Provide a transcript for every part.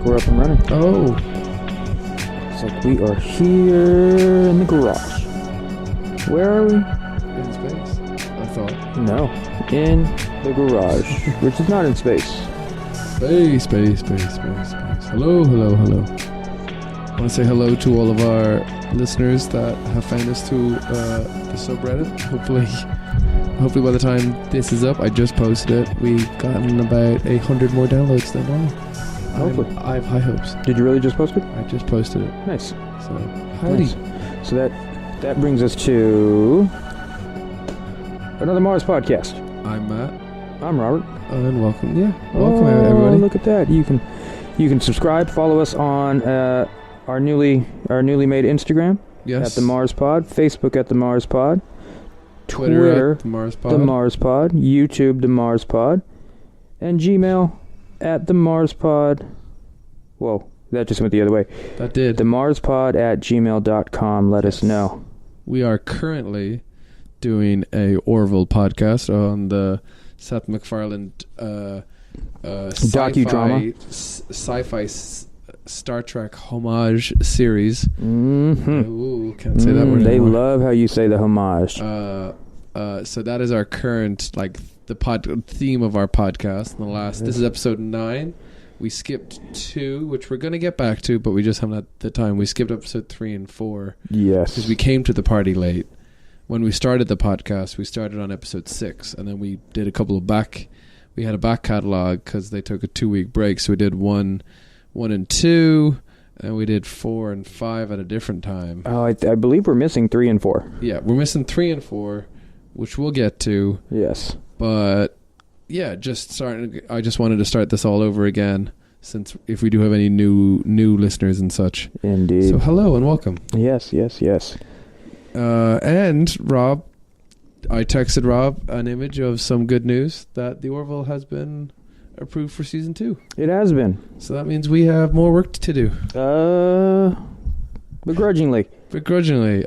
like we're up and running. Oh. It's like we are here in the garage. Where are we? In space, I thought. No. In the garage, which is not in space. Space. Hello. I want to say hello to all of our listeners that have found us through the subreddit. Hopefully by the time this is up, I just posted it. We've gotten about 100 more downloads than normal. Hopefully. I have high hopes. Did you really just post it? I just posted it. Nice. So, howdy. Nice. So that brings us to another Mars podcast. I'm Matt. I'm Robert. And welcome. Yeah. Welcome, everybody. Look at that. You can subscribe, follow us on our newly made Instagram. Yes. At the Mars Pod, Facebook at the Mars Pod, Twitter at the Mars Pod, YouTube the Mars Pod, and Gmail at the Mars Pod. Whoa, that just went the other way. That did. The MarsPod at gmail.com. Let us know. We are currently doing a Orville podcast on the Seth MacFarlane docudrama, sci-fi Star Trek homage series. Mm-hmm. Ooh, can't say that word They anymore. love how you say the homage. So that is our current, the pod theme of our podcast. This is episode 9. We skipped 2, which we're going to get back to, but we just haven't had the time. We skipped episode 3 and 4. Yes. Because we came to the party late. When we started the podcast, we started on episode 6, and then we did a couple of we had a back catalog because they took a 2-week break, so we did 1 and 2, and we did 4 and 5 at a different time. Oh, I believe we're missing 3 and 4. Yeah, we're missing 3 and 4, which we'll get to. Yes. But yeah, I just wanted to start this all over again, since if we do have any new listeners and such. Indeed. So hello and welcome. Yes. And Rob, I texted Rob an image of some good news that the Orville has been approved for season 2. It has been. So that means we have more work to do. Begrudgingly.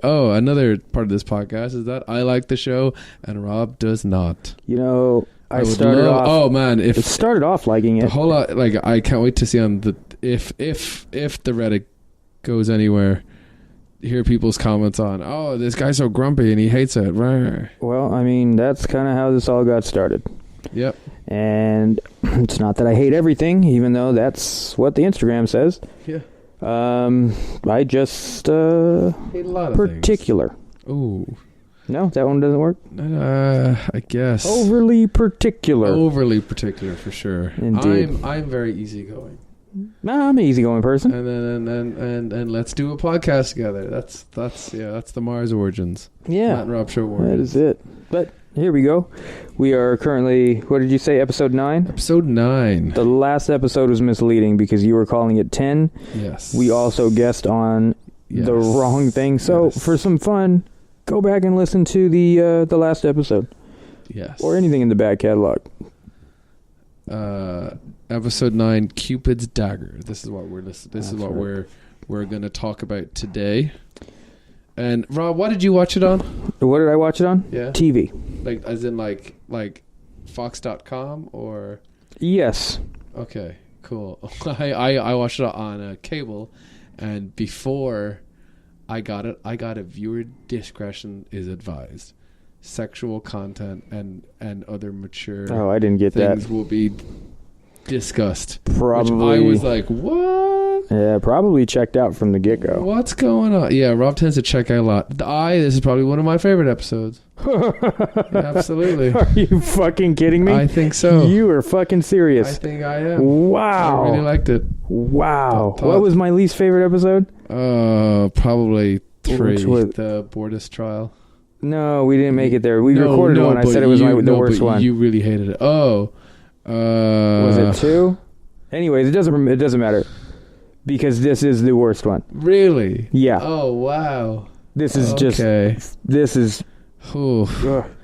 Oh, another part of this podcast is that I like the show and Rob does not. You know, it started off liking it. The whole lot, I can't wait to see on the if the Reddit goes anywhere, hear people's comments on, oh, this guy's so grumpy and he hates it. Well, I mean, that's kind of how this all got started. Yep. And it's not that I hate everything, even though that's what the Instagram says. Yeah. I just hate a lot of particular. Things. Ooh. No, that one doesn't work. I guess overly particular. Overly particular for sure. Indeed. I'm very easygoing. No, I'm an easygoing person. And let's do a podcast together. That's the Mars origins. Yeah. Matt and Rob show origins. That is it. But here we go. We are currently, what did you say, episode 9? Episode 9. The last episode was misleading because you were calling it 10. Yes. We also guessed on the wrong thing. So for some fun, go back and listen to the last episode. Yes. Or anything in the back catalog. Episode 9, Cupid's Dagger. This is what we're listening. This is what we're going to talk about today. And Rob, what did you watch it on? What did I watch it on? Yeah. TV. As in Fox.com or? Yes. Okay, cool. I watched it on cable, and before I got it, viewer discretion is advised. Sexual content and other mature I didn't get things that. will be discussed. Probably. Which I was like, what? Yeah, probably checked out from the get-go. What's going on? Yeah, Rob tends to check out a lot. This is probably one of my favorite episodes. Yeah, absolutely. Are you fucking kidding me? I think so. You are fucking serious. I think I am. Wow. I really liked it. Wow. What was my least favorite episode? Probably 3. Which was the Bortus trial. No, we didn't make it there. We recorded one. I said it was the worst one. You really hated it. Oh. Was it 2? Anyways, it doesn't matter. Because this is the worst one. Really? Yeah. Oh, wow. This is this is... Ooh,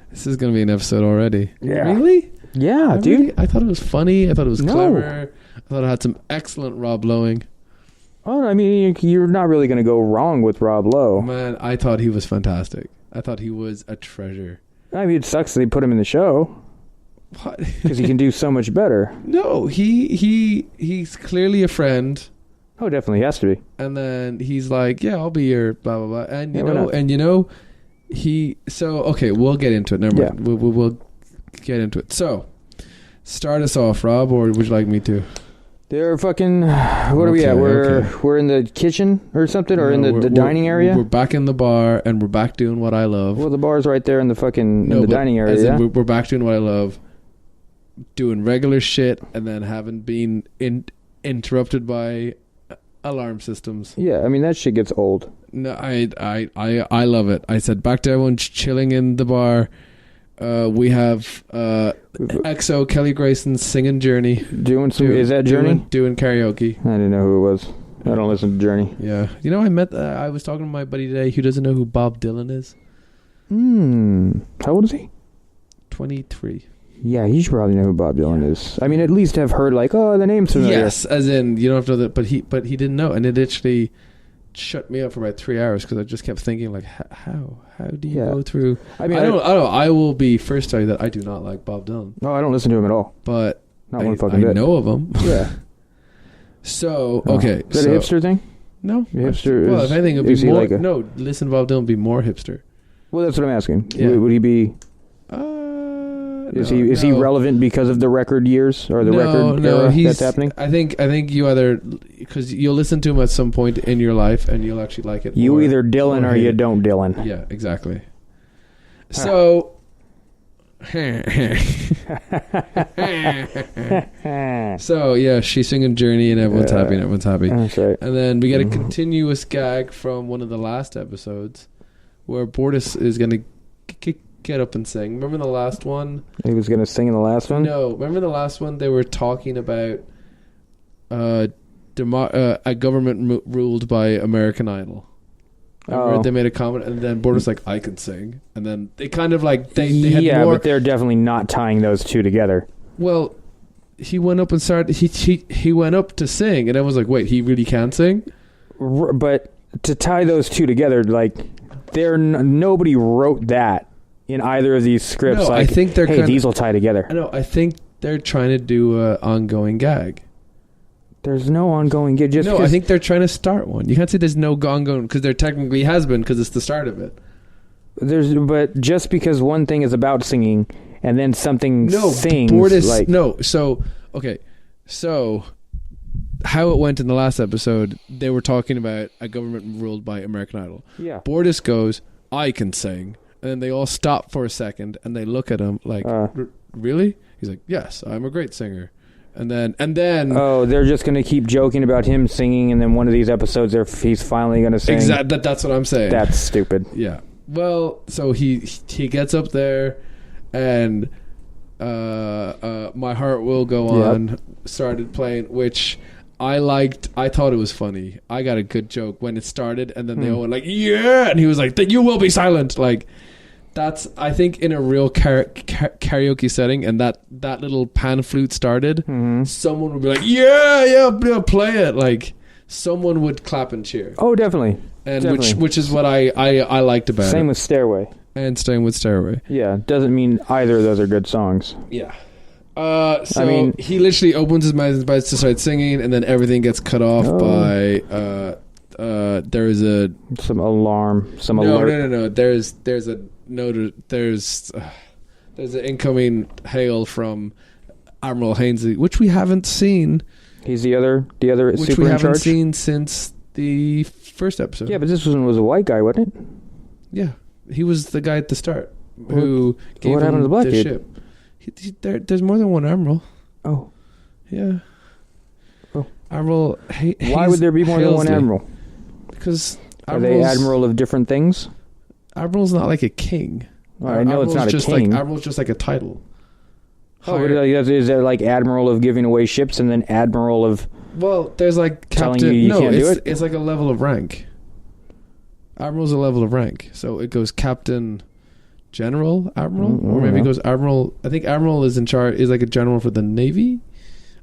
this is going to be an episode already. Yeah. Really? Yeah, dude. I thought it was funny. I thought it was clever. I thought it had some excellent Rob Lowing. Oh, I mean, you're not really going to go wrong with Rob Lowe. Man, I thought he was fantastic. I thought he was a treasure. I mean, it sucks they put him in the show. What? Because he can do so much better. No, he's clearly a friend. Oh, definitely has to be. And then he's like, yeah, I'll be your blah, blah, blah. And, okay, we'll get into it. Never mind. Yeah. We'll get into it. So, start us off, Rob, or would you like me to? They're fucking... What are we at? We're in the kitchen or something? Or in the dining area? We're back in the bar, and we're back doing what I love. Well, the bar's right there in the fucking... in the dining area, yeah? We're back doing what I love. Doing regular shit, and then having been interrupted by... alarm systems. Yeah, I mean that shit gets old. No, I love it. I said back to everyone chilling in the bar. We have EXO Kelly Grayson singing Journey. Is that Journey? Doing karaoke. I didn't know who it was. I don't listen to Journey. Yeah, I was talking to my buddy today who doesn't know who Bob Dylan is. How old is he? 23. Yeah, he should probably know who Bob Dylan is. I mean, at least have heard the name's familiar. Yes, as in you don't have to know that, but he didn't know, and it actually shut me up for about 3 hours because I just kept thinking like, how do you go through? I mean, I don't know. I will be first tell you that I do not like Bob Dylan. No, I don't listen to him at all. But not one fucking bit. I know of him. Yeah. So okay, is that a hipster thing? No, hipster. Well, if anything, it would be more. Listen to Bob Dylan, be more hipster. Well, that's what I'm asking. Yeah. Would he be? Is he relevant because of the record years or the record era that's happening? I think you either because you'll listen to him at some point in your life and you'll actually like it. You either Dylan or you don't Dylan. Yeah, exactly. So. So yeah, she's singing Journey and everyone's happy and everyone's happy. That's right. And then we get a continuous gag from one of the last episodes where Bortus is going to get up and sing. Remember the last one? He was going to sing in the last one? No. Remember the last one? They were talking about a government ruled by American Idol. Remember they made a comment and then Border's like, I can sing. And then they kind of like, they had more... Yeah, but they're definitely not tying those two together. Well, he went up and started... He went up to sing and I was like, wait, he really can sing? But to tie those two together, like, nobody wrote that in either of these scripts. No, like, I think these will tie together. I know. I think they're trying to do an ongoing gag. There's no ongoing gag. I think they're trying to start one. You can't say there's no ongoing because there technically has been because it's the start of it. But just because one thing is about singing and then something sings. So how it went in the last episode, they were talking about a government ruled by American Idol. Yeah. Bortus goes, I can sing. And then they all stop for a second and they look at him like, really? He's like, yes, I'm a great singer. And then they're just going to keep joking about him singing, and then one of these episodes he's finally going to sing. Exactly. That's what I'm saying. That's stupid. Yeah. Well, so he gets up there and My Heart Will Go On started playing, which I liked. I thought it was funny. I got a good joke when it started, and then they all went like, yeah, and he was like, then you will be silent. Like, that's, I think, in a real karaoke setting, and that little pan flute started, someone would be like, yeah, play it. Like, someone would clap and cheer. Oh, definitely. And which is what I liked about it. Same with Stairway. And staying with Stairway. Yeah, doesn't mean either of those are good songs. Yeah. He literally opens his mouth to start singing, and then everything gets cut off by there is some alarm, alert. No. There's an incoming hail from Admiral Hainsley, which we haven't seen. He's the other super which we haven't charge? Seen since the first episode. Yeah, but this one was a white guy, wasn't it? Yeah, he was the guy at the start who gave what happened to the black kid? Ship. There's more than one admiral. Oh, yeah. Oh, Admiral. Why would there be more than one admiral? Because are they admiral of different things? Admiral's not like a king. I know it's not a king. Admiral's just like a title. Oh, is there like admiral of giving away ships and then admiral of? Well, there's like captain. Telling you can't do it? It's like a level of rank. Admiral's a level of rank, so it goes captain, general, admiral, or maybe it goes admiral. I think admiral is in charge. Is like a general for the navy.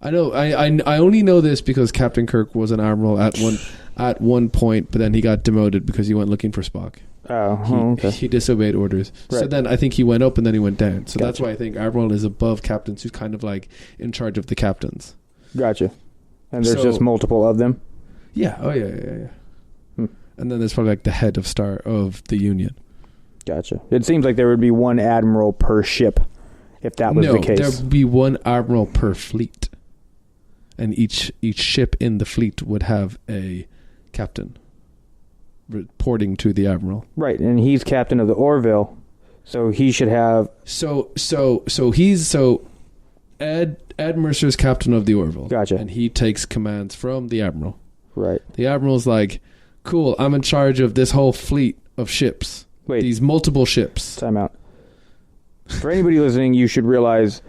I know. I only know this because Captain Kirk was an admiral at one point, but then he got demoted because he went looking for Spock. Okay. He disobeyed orders. Right. So then I think he went up and then he went down. So Gotcha. that's why I think admiral is above captains, who's kind of like in charge of the captains. Gotcha. And there's just multiple of them? Yeah. Oh, yeah. And then there's probably like the head of the Union. Gotcha. It seems like there would be one admiral per ship if that was the case. There would be one admiral per fleet. And each ship in the fleet would have a captain reporting to the admiral. Right, and he's captain of the Orville, so he should have... Ed Mercer's captain of the Orville. Gotcha. And he takes commands from the admiral. Right. The admiral's like, cool, I'm in charge of this whole fleet of ships. Wait. These multiple ships. Time out. For anybody listening, you should realize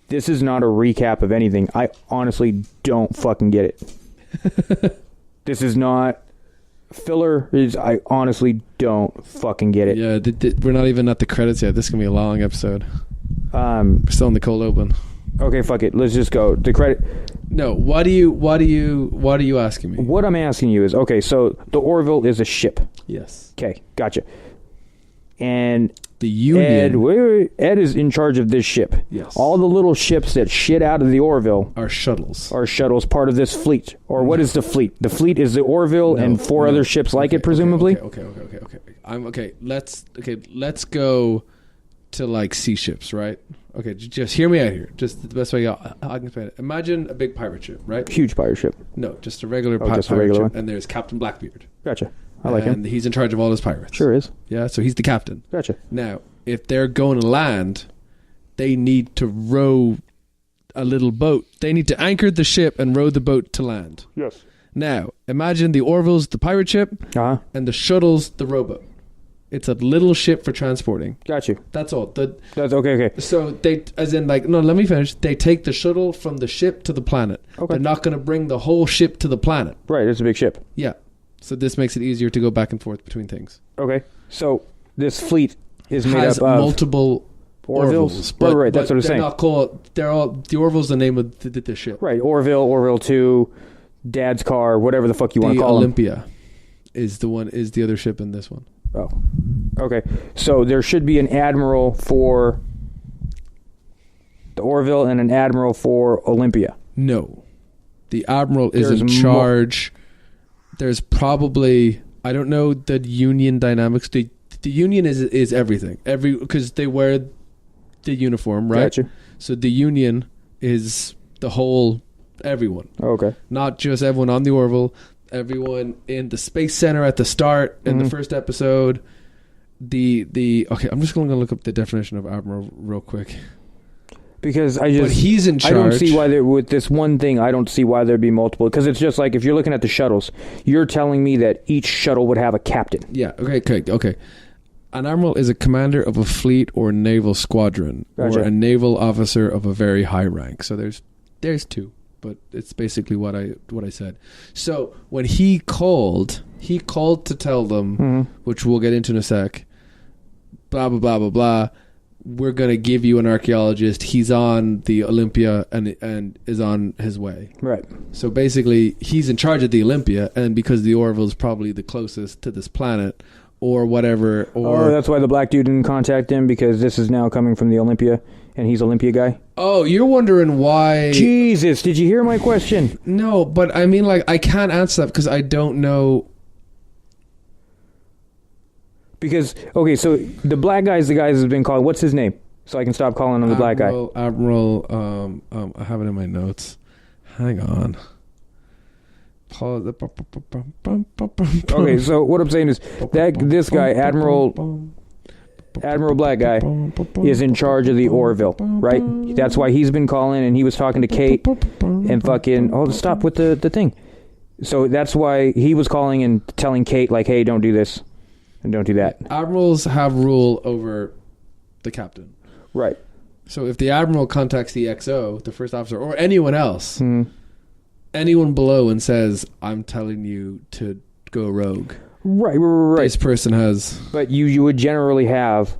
this is not a recap of anything. I honestly don't fucking get it. This is not filler. I honestly don't fucking get it. Yeah, we're not even at the credits yet. This is going to be a long episode. We're still in the cold open. Okay, fuck it. Let's just go. The credit... No, what are you asking me? What I'm asking you is, okay, so the Orville is a ship. Yes. Okay, gotcha. And the Union... Ed is in charge of this ship. Yes. All the little ships that shit out of the Orville... Are shuttles, part of this fleet. Or what is the fleet? The fleet is the Orville and four other ships like it, presumably? Okay. Let's go to like sea ships, right? Okay, just hear me out here. Just the best way I can explain it. Imagine a big pirate ship, right? Huge pirate ship. No, just a regular pirate ship. One. And there's Captain Blackbeard. Gotcha. I like him. And he's in charge of all his pirates. Sure is. Yeah, so he's the captain. Gotcha. Now, if they're going to land, they need to row a little boat. They need to anchor the ship and row the boat to land. Yes. Now, imagine the Orville's the pirate ship, and the shuttle's the rowboat. It's a little ship for transporting. Got you. That's all. That's okay. So they, as in like, no, let me finish. They take the shuttle from the ship to the planet. Okay. They're not going to bring the whole ship to the planet. Right, it's a big ship. Yeah. So this makes it easier to go back and forth between things. Okay. So this fleet is made up of multiple Orvilles. But, right, that's what I'm saying. They're not called. They're all the Orville's the name of the ship. Right, Orville 2, Dad's car, whatever the fuck you want to call Olympia is the other ship in this one. Oh, okay. So there should be an admiral for the Orville and an admiral for Olympia. No, the admiral is in charge. There's probably, I don't know the Union dynamics. The Union is everything. Because they wear the uniform, right? Gotcha. So the Union is the whole everyone. Okay. Not just everyone on the Orville. Everyone in the space center at the start in the first episode. Okay, I'm just going to look up the definition of admiral real quick. Because but he's in charge. I don't see why with this one thing. I don't see why there'd be multiple. Because it's just like if you're looking at the shuttles, you're telling me that each shuttle would have a captain. Yeah. Okay. An admiral is a commander of a fleet or naval squadron, Gotcha. or a naval officer of a very high rank. So there's two. But it's basically what I said. So when he called to tell them, which we'll get into in a sec, blah, blah, blah, blah, blah, we're going to give you an archaeologist. He's on the Olympia and is on his way. Right. So basically, he's in charge of the Olympia, and because the Orville is probably the closest to this planet, or whatever. Or that's why the black dude didn't contact him, because this is now coming from the Olympia, and he's Olympia guy. Oh, you're wondering why... Jesus, did you hear my question? No, but I mean, like, I can't answer that because I don't know... Because, okay, so the black guy is the guy who's been called... What's his name? So I can stop calling him the black guy. Admiral, I have it in my notes. Hang on. Okay, so what I'm saying is that this guy, Admiral Black Guy, is in charge of the Orville, right? That's why he's been calling, and he was talking to Kate and fucking... Oh, stop with the thing. So that's why he was calling and telling Kate, like, hey, don't do this and don't do that. Admirals have rule over the captain. Right. So if the admiral contacts the XO, the first officer, or anyone else, anyone below, and says, I'm telling you to go rogue. Right. This person has... But you would generally have...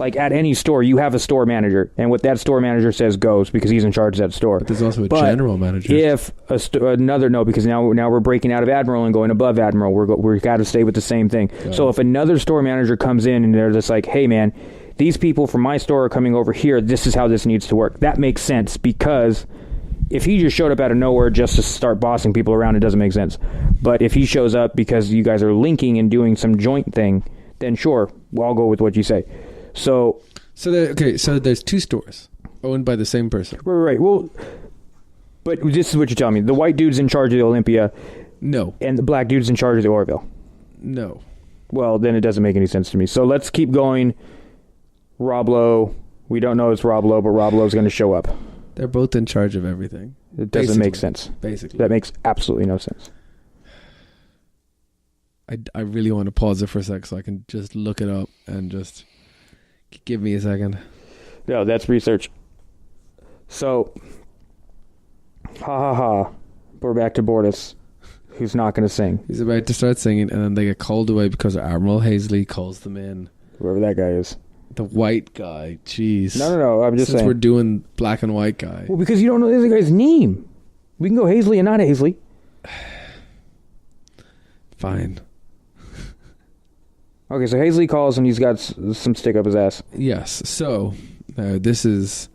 Like at any store, you have a store manager, and what that store manager says goes because he's in charge of that store. But there's also a general manager. If because now we're breaking out of Admiral and going above Admiral. We're got to stay with the same thing. So if another store manager comes in and they're just like, hey man, these people from my store are coming over here. This is how this needs to work. That makes sense because if he just showed up out of nowhere just to start bossing people around, it doesn't make sense. But if he shows up because you guys are linking and doing some joint thing, then sure, I'll go with what you say. So there's 2 stores owned by the same person. Right. Well, but this is what you're telling me. The white dude's in charge of the Olympia. No. And the black dude's in charge of the Orville. No. Well, then it doesn't make any sense to me. So let's keep going. Rob Lowe. We don't know it's Rob Lowe, but Rob Lowe's going to show up. They're both in charge of everything. It doesn't make sense. Basically. That makes absolutely no sense. I really want to pause it for a sec so I can just look it up and just give me a second. No, that's research. So, we're back to Bortus, who's not going to sing. He's about to start singing, and then they get called away because Admiral Hazley calls them in. Whoever that guy is. The white guy. Jeez. No. I'm just saying. Since we're doing black and white guy. Well, because you don't know the other guy's name. We can go Hazley and not Hazley. Fine. Okay, so Hazley calls and he's got some stick up his ass. Yes. So this is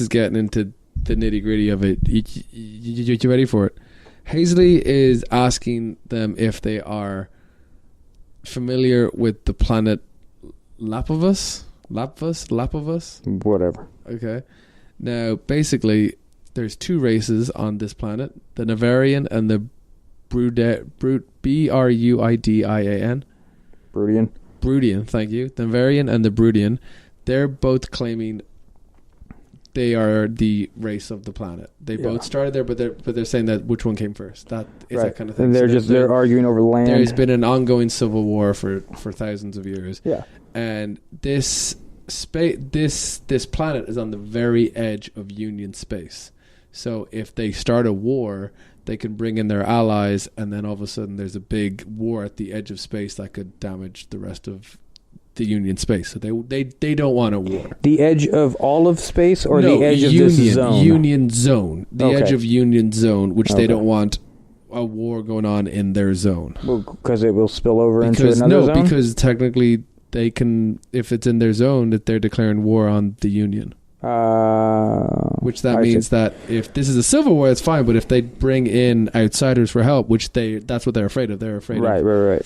getting into the nitty gritty of it. You ready for it? Hazley is asking them if they are familiar with the planet Lapavus. Whatever. Okay. Now, basically, there's 2 races on this planet: the Navarian and the Bruidian. Bruidian, thank you. The Navarian and the Bruidian. They're both claiming they are the race of the planet. They both started there, but they're saying that which one came first. That is that kind of thing. And they're arguing over land. There's been an ongoing civil war for thousands of years. Yeah. And this planet is on the very edge of Union space. So if they start a war, they can bring in their allies, and then all of a sudden there's a big war at the edge of space that could damage the rest of the Union space. So they don't want a war. The edge of all of space, or the edge of this zone? Union zone. The edge of Union zone, which they don't want a war going on in their zone. Well, because it will spill over into another zone? No, because technically they can, if it's in their zone, that they're declaring war on the Union. Which that means that if this is a civil war, it's fine. But if they bring in outsiders for help, that's what they're afraid of. They're afraid of. Right.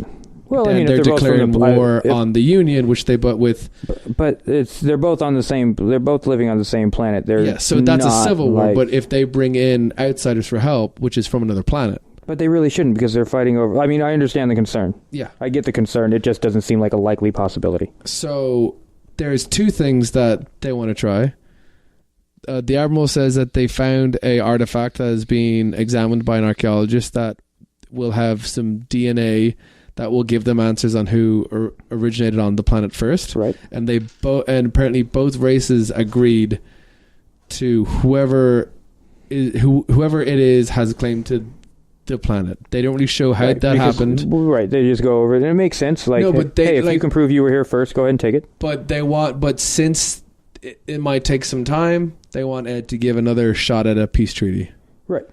Well, then they're declaring war on the Union, But they're both on the same. They're both living on the same planet. So that's a civil war. But if they bring in outsiders for help, which is from another planet. But they really shouldn't, because they're fighting over. I mean, I understand the concern. Yeah, I get the concern. It just doesn't seem like a likely possibility. So there's 2 things that they want to try. The Admiral says that they found a artifact that is being examined by an archaeologist that will have some DNA that will give them answers on who originated on the planet first. Right. And apparently both races agreed to whoever it is has claim to the planet. They don't really show how that happened. Right. They just go over it, and it makes sense. Like, no, but if you can prove you were here first, go ahead and take it. But since it might take some time, they want Ed to give another shot at a peace treaty. Right.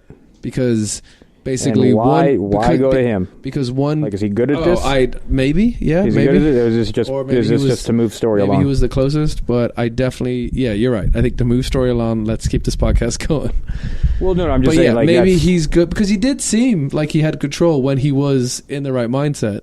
Because basically, why go to him? Because one, like, is he good at this? Maybe, yeah. Is he good at it? Or is this just to move story along? Maybe he was the closest, but I definitely, you're right. I think to move story along, let's keep this podcast going. Well, no, I'm just saying, like, maybe he's good, because he did seem like he had control when he was in the right mindset.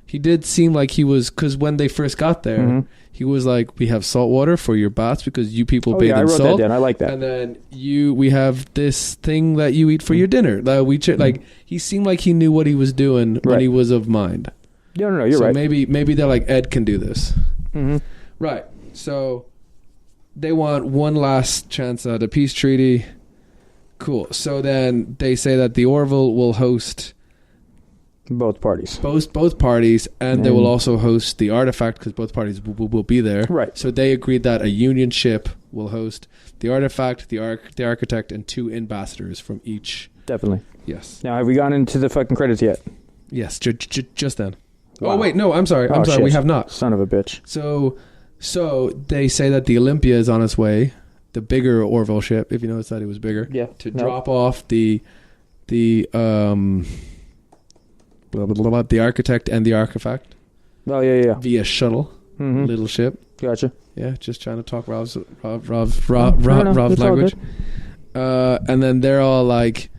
He did seem like he was, because when they first got there, he was like, we have salt water for your baths because you people bathe in salt. I wrote that down. I like that. And then we have this thing that you eat for your dinner. Like he seemed like he knew what he was doing when he was of mind. No, you're right. Maybe they're like, Ed can do this. Mm-hmm. Right. So they want one last chance at a peace treaty. Cool. So then they say that the Orville will host both parties. Both parties, and they will also host the artifact because both parties will be there. Right. So they agreed that a Union ship will host the artifact, the architect, and 2 ambassadors from each. Definitely. Yes. Now, have we gone into the fucking credits yet? Yes, just then. Wow. Oh, wait, no, I'm sorry. I'm sorry, shit. we have not. Son of a bitch. So So they say that the Olympia is on its way, the bigger Orville ship, if you notice that it was bigger, drop off the architect and the artifact. Oh yeah. Via shuttle, little ship. Gotcha. Yeah, just trying to talk Rob's language. And then they're all like,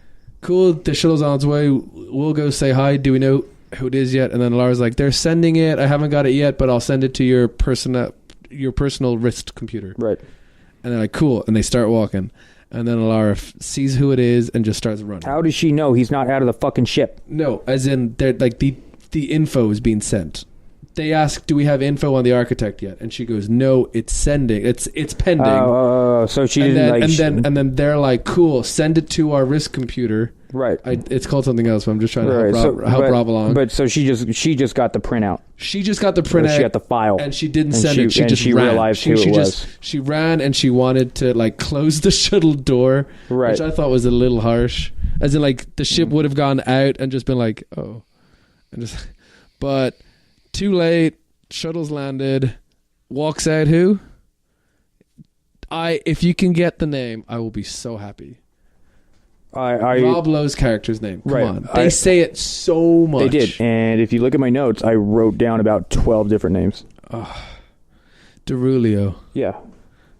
"Cool, the shuttle's on its way. We'll go say hi. Do we know who it is yet?" And then Lara's like, "They're sending it. I haven't got it yet, but I'll send it to your personal wrist computer." Right. And they're like, "Cool," and they start walking. And then Lara sees who it is and just starts running. How does she know he's not out of the fucking ship? No, as in they're like the info is being sent. They ask, "Do we have info on the architect yet?" And she goes, "No, it's sending. It's pending." So she didn't and then they're like, "Cool, send it to our risk computer." Right. It's called something else, but I'm just trying to help Rob along. But so she just got the printout. She just got the printout. She got the file, and she didn't send it. She just ran. Realized who it was. She ran and she wanted to like close the shuttle door, which I thought was a little harsh. As in, like the ship would have gone out and just been like, "Oh," and just. But too late. Shuttle's landed. Walks out who? If you can get the name, I will be so happy. Rob Lowe's character's name. Come on. They say it so much. They did. And if you look at my notes, I wrote down about 12 different names. Derulio. Yeah.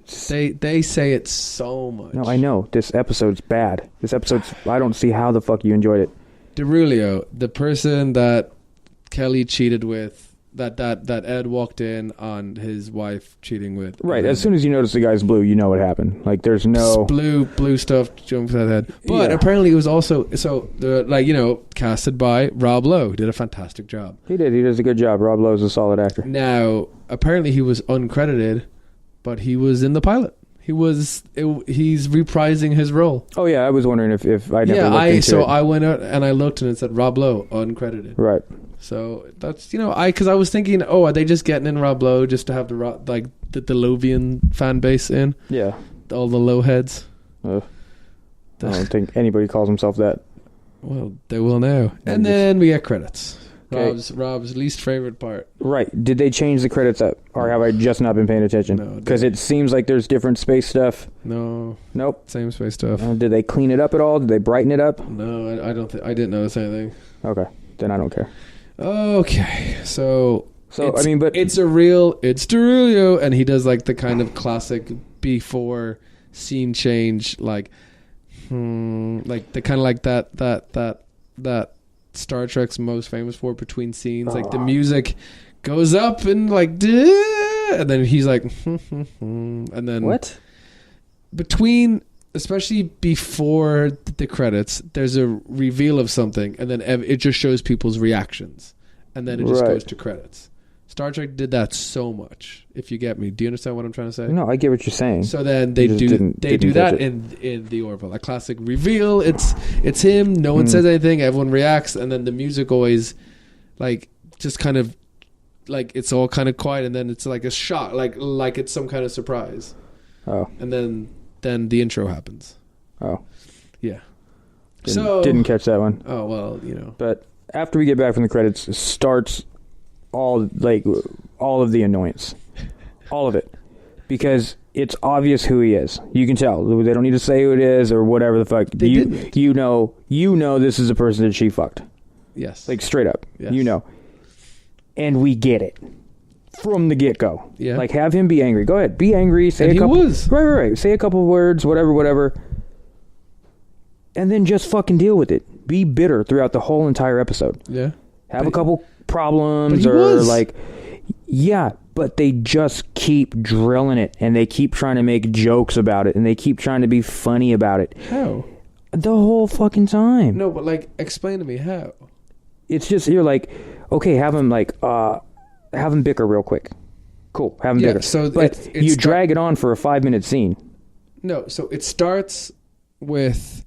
They say it so much. No, I know. This episode's bad. I don't see how the fuck you enjoyed it. Derulio, the person that Kelly cheated with, that Ed walked in on his wife cheating with. Right. As soon as you notice the guy's blue, you know what happened. Like there's no blue stuff jumping to that head. But apparently it was also casted by Rob Lowe, who did a fantastic job. He did. He does a good job. Rob Lowe's a solid actor. Now, apparently he was uncredited, but he was in the pilot. He's reprising his role. Oh yeah, I was wondering if I never looked into it. So I went out and I looked and it said Rob Lowe uncredited. Right. So that's because I was thinking, are they just getting in Rob Lowe just to have the Lovian fan base in? Yeah. All the Lowe heads. I don't think anybody calls himself that. Well, they will now. And then we get credits. Okay. Rob's least favorite part. Right. Did they change the credits up? Or have I just not been paying attention? No. Because it seems like there's different space stuff. No. Nope. Same space stuff. Did they clean it up at all? Did they brighten it up? No, I don't think. I didn't notice anything. Okay. Then I don't care. Okay. So it's Derulio, and he does like the kind of classic before scene change, like the kind of like that Star Trek's most famous for between scenes, like the music goes up and like, and then he's like, and then what? Between, especially before the credits, there's a reveal of something, and then it just shows people's reactions, and then it just goes to credits. Star Trek did that so much. If you get me, do you understand what I'm trying to say? No, I get what you're saying. So then they do that in the Orville, a classic reveal. It's him. No one says anything. Everyone reacts, and then the music always, like, just kind of, like it's all kind of quiet, and then it's like a shock, like it's some kind of surprise. Oh, and then the intro happens. Oh, yeah. Didn't catch that one. Oh well, But after we get back from the credits, it starts all of the annoyance, all of it, because it's obvious who he is. You can tell. They don't need to say who it is or whatever the fuck. You know this is a person that she fucked. Yes. Like straight up. Yes. And we get it from the get go. Yeah. Like have him be angry. Go ahead, be angry. Say and a couple. He was. Right. Say a couple of words. Whatever. And then just fucking deal with it. Be bitter throughout the whole entire episode. Yeah. Have a couple problems but they just keep drilling it, and they keep trying to make jokes about it, and they keep trying to be funny about it. How? The whole fucking time. No, but like explain to me how. It's just you're like, okay, have them bicker real quick. Cool, have them bicker. So but you drag it on for a 5-minute scene. No, so it starts with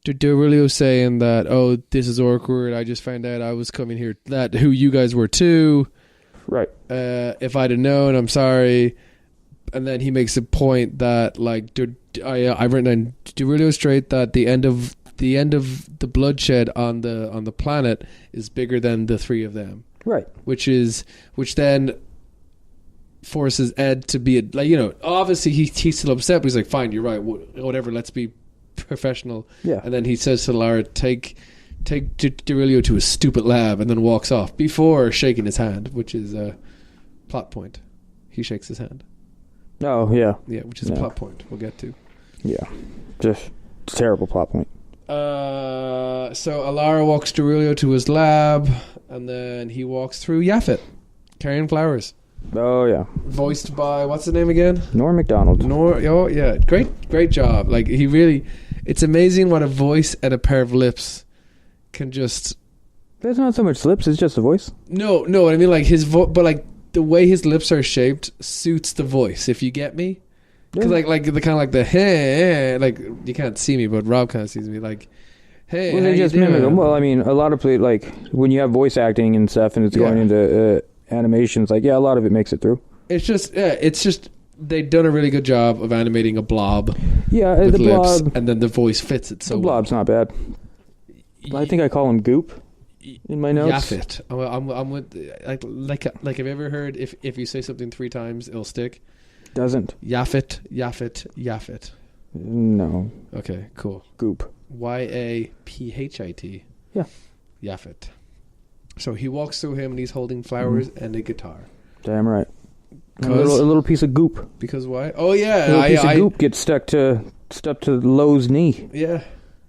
Derulio saying that, oh, this is awkward. I just found out I was coming here. That who you guys were too. Right. If I'd have known, I'm sorry. And then he makes a point that, like, I've written on Derulio straight that the end of the bloodshed on the planet is bigger than the three of them. Right. Which then forces Ed to be obviously he's still upset, but he's like, fine, you're right, whatever, let's be professional. Yeah. And then he says to Lara, take Derillo to his stupid lab, and then walks off before shaking his hand, which is a plot point. He shakes his hand. Oh, yeah. Yeah, which is a plot point we'll get to. Yeah. Just a terrible plot point. So Alara walks Derillo to his lab, and then he walks through Yaphet, carrying flowers. Oh, yeah. Voiced by, what's the name again? Norm Macdonald. Oh, yeah. Great job. Like, he really... It's amazing what a voice and a pair of lips can just... There's not so much lips, it's just a voice. No, I mean, like, his voice... But, like, the way his lips are shaped suits the voice, if you get me. Because, like the kind of like the hey, like, you can't see me, but Rob kind of sees me, like, hey, well, how they just you doing? mimic them. Well, I mean, a lot of like, when you have voice acting and stuff and it's going into animations, like, yeah, a lot of it makes it through. It's just they've done a really good job of animating a blob. Yeah, with the lips, blob. and then the voice fits it so the blob's not bad. I think I call him Goop in my notes. Yaphet. I'm with like have you ever heard if you say something 3 times it'll stick? Doesn't. Yaphet. No. Okay, cool. Goop. Yaphit. Yeah. Yaphet. So he walks through him and he's holding flowers and a guitar. Damn right. A little piece of goop. Because why? Oh yeah, A little piece of goop gets stuck to Lowe's knee. Yeah.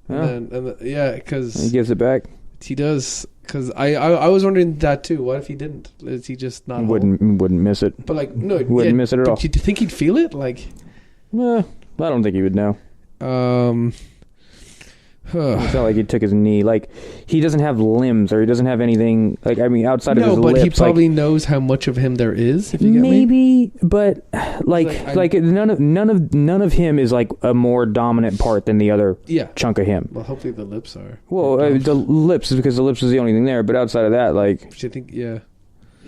Yeah. Because he gives it back. He does. Because I was wondering that too. What if he didn't? Is he just not? Wouldn't miss it. But like no, wouldn't miss it at all. Do you think he'd feel it? Like, I don't think he would know. It's not like he took his knee. Like, he doesn't have limbs or he doesn't have anything. Like, I mean, outside of his lips. No, but he probably knows how much of him there is. If you get me. Maybe, but like none of him is like a more dominant part than the other chunk of him. Well, hopefully the lips are. Well, the lips is because the lips is the only thing there. But outside of that, like, which I think, I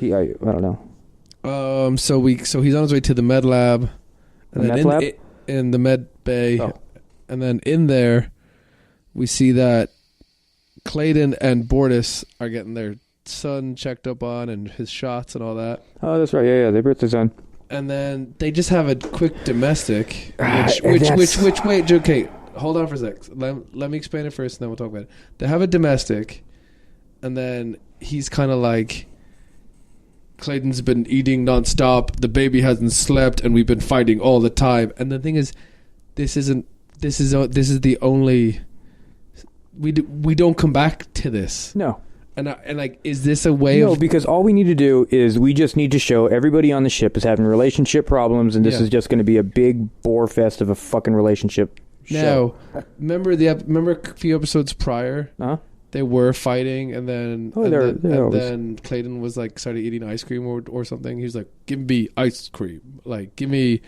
don't know. So he's on his way to the med lab, and then in the med bay, and then in there. We see that Clayton and Bortus are getting their son checked up on and his shots and all that. Oh, that's right. Yeah. They brought their son. And then they just have a quick domestic, which wait, okay, hold on for a sec. Let me explain it first and then we'll talk about it. They have a domestic, and then he's kind of like, Clayton's been eating nonstop, the baby hasn't slept, and we've been fighting all the time. And the thing is, this is the only... We don't come back to this. No. And like, is this a way of... No, because all we need to do is we just need to show everybody on the ship is having relationship problems, and this is just going to be a big bore fest of a fucking relationship show. Now, remember a few episodes prior? Uh-huh. They were fighting, and then then Clayton was like started eating ice cream or something. He was like, "Give me ice cream, like give me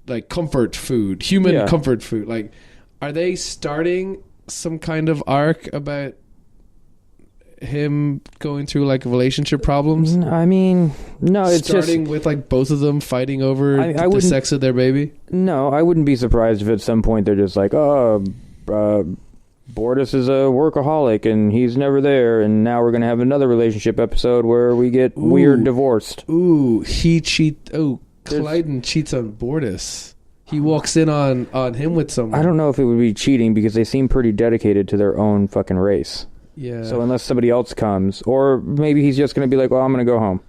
like comfort food, human comfort food." Like, are they starting some kind of arc about him going through like relationship problems? I mean, no, it's starting with like both of them fighting over the sex of their baby. No, I wouldn't be surprised if at some point they're just like, Bortus is a workaholic and he's never there, and now we're gonna have another relationship episode where we get weird divorced. Clayton cheats on Bortus. He walks in on him with someone. I don't know if it would be cheating because they seem pretty dedicated to their own fucking race. Yeah. So unless somebody else comes, or maybe he's just going to be like, well, I'm going to go home.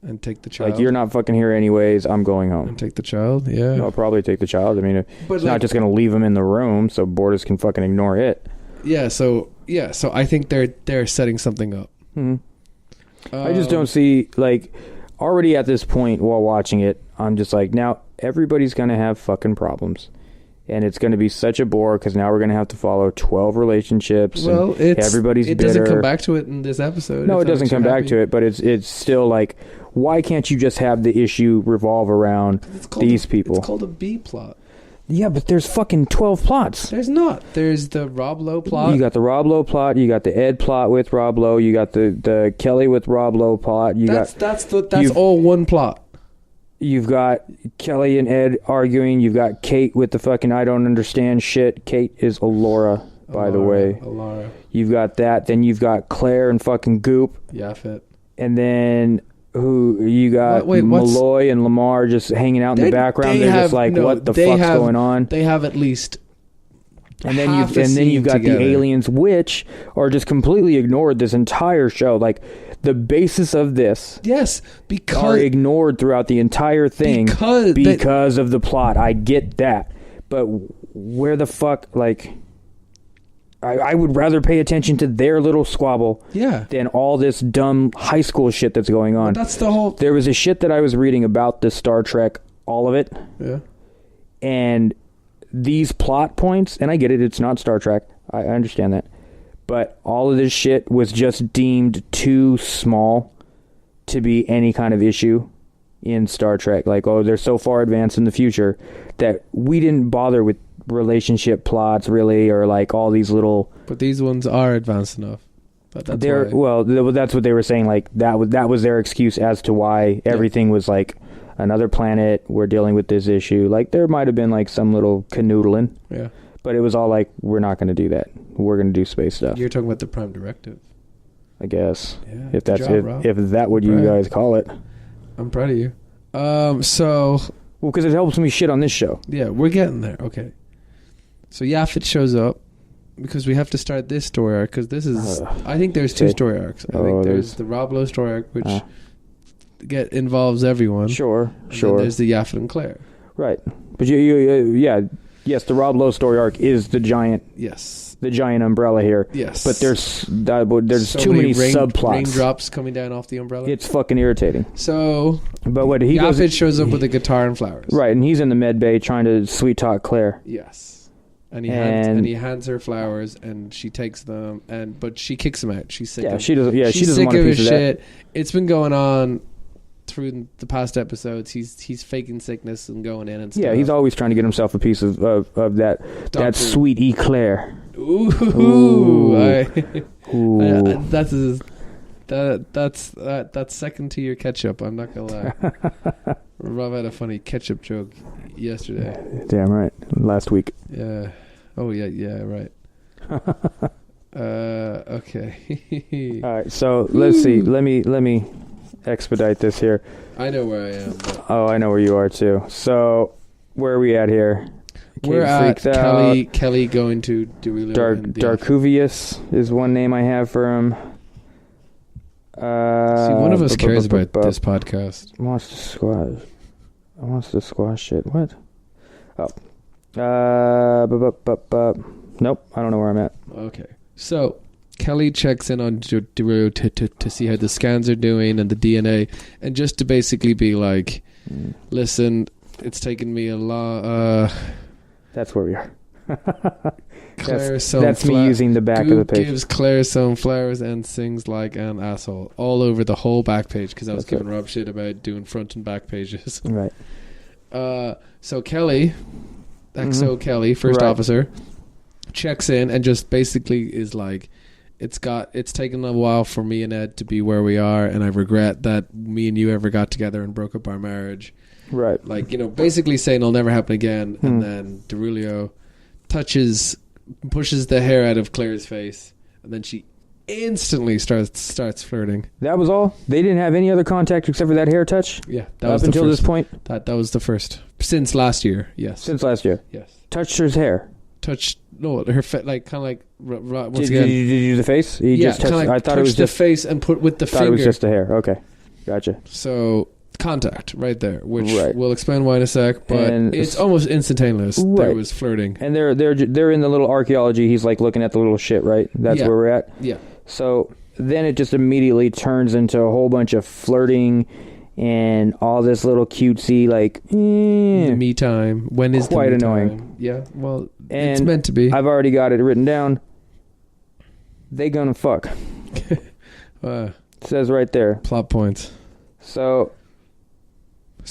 And take the child. Like, you're not fucking here anyways, I'm going home. And take the child, yeah. I'll probably take the child. I mean, it's not just going to leave him in the room so Bortus can fucking ignore it. Yeah, so I think they're setting something up. Mm-hmm. I just don't see, like, already at this point while watching it, I'm just like, now everybody's going to have fucking problems. And it's going to be such a bore because now we're going to have to follow 12 relationships. Well, everybody's bitter. It doesn't come back to it in this episode. No, it doesn't come back to it, but it's still like, why can't you just have the issue revolve around these people? It's called a B plot. Yeah, but there's fucking 12 plots. There's not. There's the Rob Lowe plot. You got the Rob Lowe plot. You got the Ed plot with Rob Lowe. You got the Kelly with Rob Lowe plot. That's all one plot. You've got Kelly and Ed arguing. You've got Kate with the fucking I don't understand shit. Kate is Alora, by the way. Alora. You've got that. Then you've got Claire and fucking Goop. Yaphet. And then who you got Malloy and Lamar just hanging out in the background. They're just like, what the fuck's going on? They have at least. And then you've got together. The aliens, which are just completely ignored this entire show. Like, the basis of this, are ignored throughout the entire thing because of the plot. I get that, but where the fuck, like, I would rather pay attention to their little squabble than all this dumb high school shit that's going on. But that's the whole. There was a shit that I was reading about the Star Trek, all of it, and these plot points, and I get it, it's not Star Trek, I understand that, but all of this shit was just deemed too small to be any kind of issue in Star Trek. Like, oh, they're so far advanced in the future that we didn't bother with relationship plots, really, or like all these little... But these ones are advanced enough. But that's that's what they were saying, like, that was their excuse as to why everything was like... Another planet, we're dealing with this issue. Like, there might have been like some little canoodling, but it was all like, we're not going to do that. We're going to do space stuff. You're talking about the Prime Directive, I guess. Yeah, if that's if that what you guys call it. I'm proud of you. Because it helps me shit on this show. Yeah, we're getting there. Okay, so Yaphet shows up because we have to start this story arc, because this is. I think there's two story arcs. I think there's the Rob Lowe story arc, which. Involves everyone. Sure. Then there's the Yaphet and Claire. Right. But yes, the Rob Lowe story arc is the giant umbrella here. Yes. But there's so too many subplots. Raindrops coming down off the umbrella. It's fucking irritating. So, but what Yaphet shows up with a guitar and flowers. Right, and he's in the med bay trying to sweet talk Claire. Yes. And he hands her flowers, and she takes them, but she kicks him out. She's sick. She doesn't want a piece of shit. It's been going on through the past episodes. He's faking sickness and going in and stuff. Yeah, he's always trying to get himself a piece of that sweet eclair. Ooh. That's second to your ketchup. I'm not gonna lie. Rob had a funny ketchup joke yesterday. Damn right. Last week. Yeah. Oh yeah. Right. Okay. All right. So let's see. Let me expedite this here. I know where I am. Oh, I know where you are too. So where are we at here? We're at Kelly going to Derulo. Darkuvius is one name I have for him. See, one of us cares about this podcast. Wants to squash shit. What? Oh. Nope, I don't know where I'm at. Okay. So, Kelly checks in on Derulo to see how the scans are doing and the DNA, and just to basically be like, listen, it's taken me a lot. That's where we are. That's me using the back of the page. Gives Claire some flowers and sings like an asshole all over the whole back page, because I was giving Rob shit about doing front and back pages. Right. So Kelly, Kelly, first officer, checks in and just basically is like, it's taken a while for me and Ed to be where we are, and I regret that me and you ever got together and broke up our marriage. Right. Like, basically saying it'll never happen again. And then Derulo pushes the hair out of Claire's face, and then she instantly starts flirting. That was all? They didn't have any other contact except for that hair touch? Yeah. Up until this point? That was the first. Since last year, yes. Since last year? Yes. Touched her hair? No, her like, kind of like, once again. Did you do the face? Just touched, I thought it was just the face and put with the finger. I thought it was just the hair. Okay. Gotcha. So, contact right there, which we'll explain why in a sec, but it's almost instantaneous. There was flirting, and they're in the little archaeology. He's like looking at the little shit, right? That's where we're at. Yeah. So then it just immediately turns into a whole bunch of flirting and all this little cutesy like the me time. When is quite the me annoying? Time? Yeah. Well, it's meant to be. I've already got it written down. They gonna fuck. It says right there. Plot points. So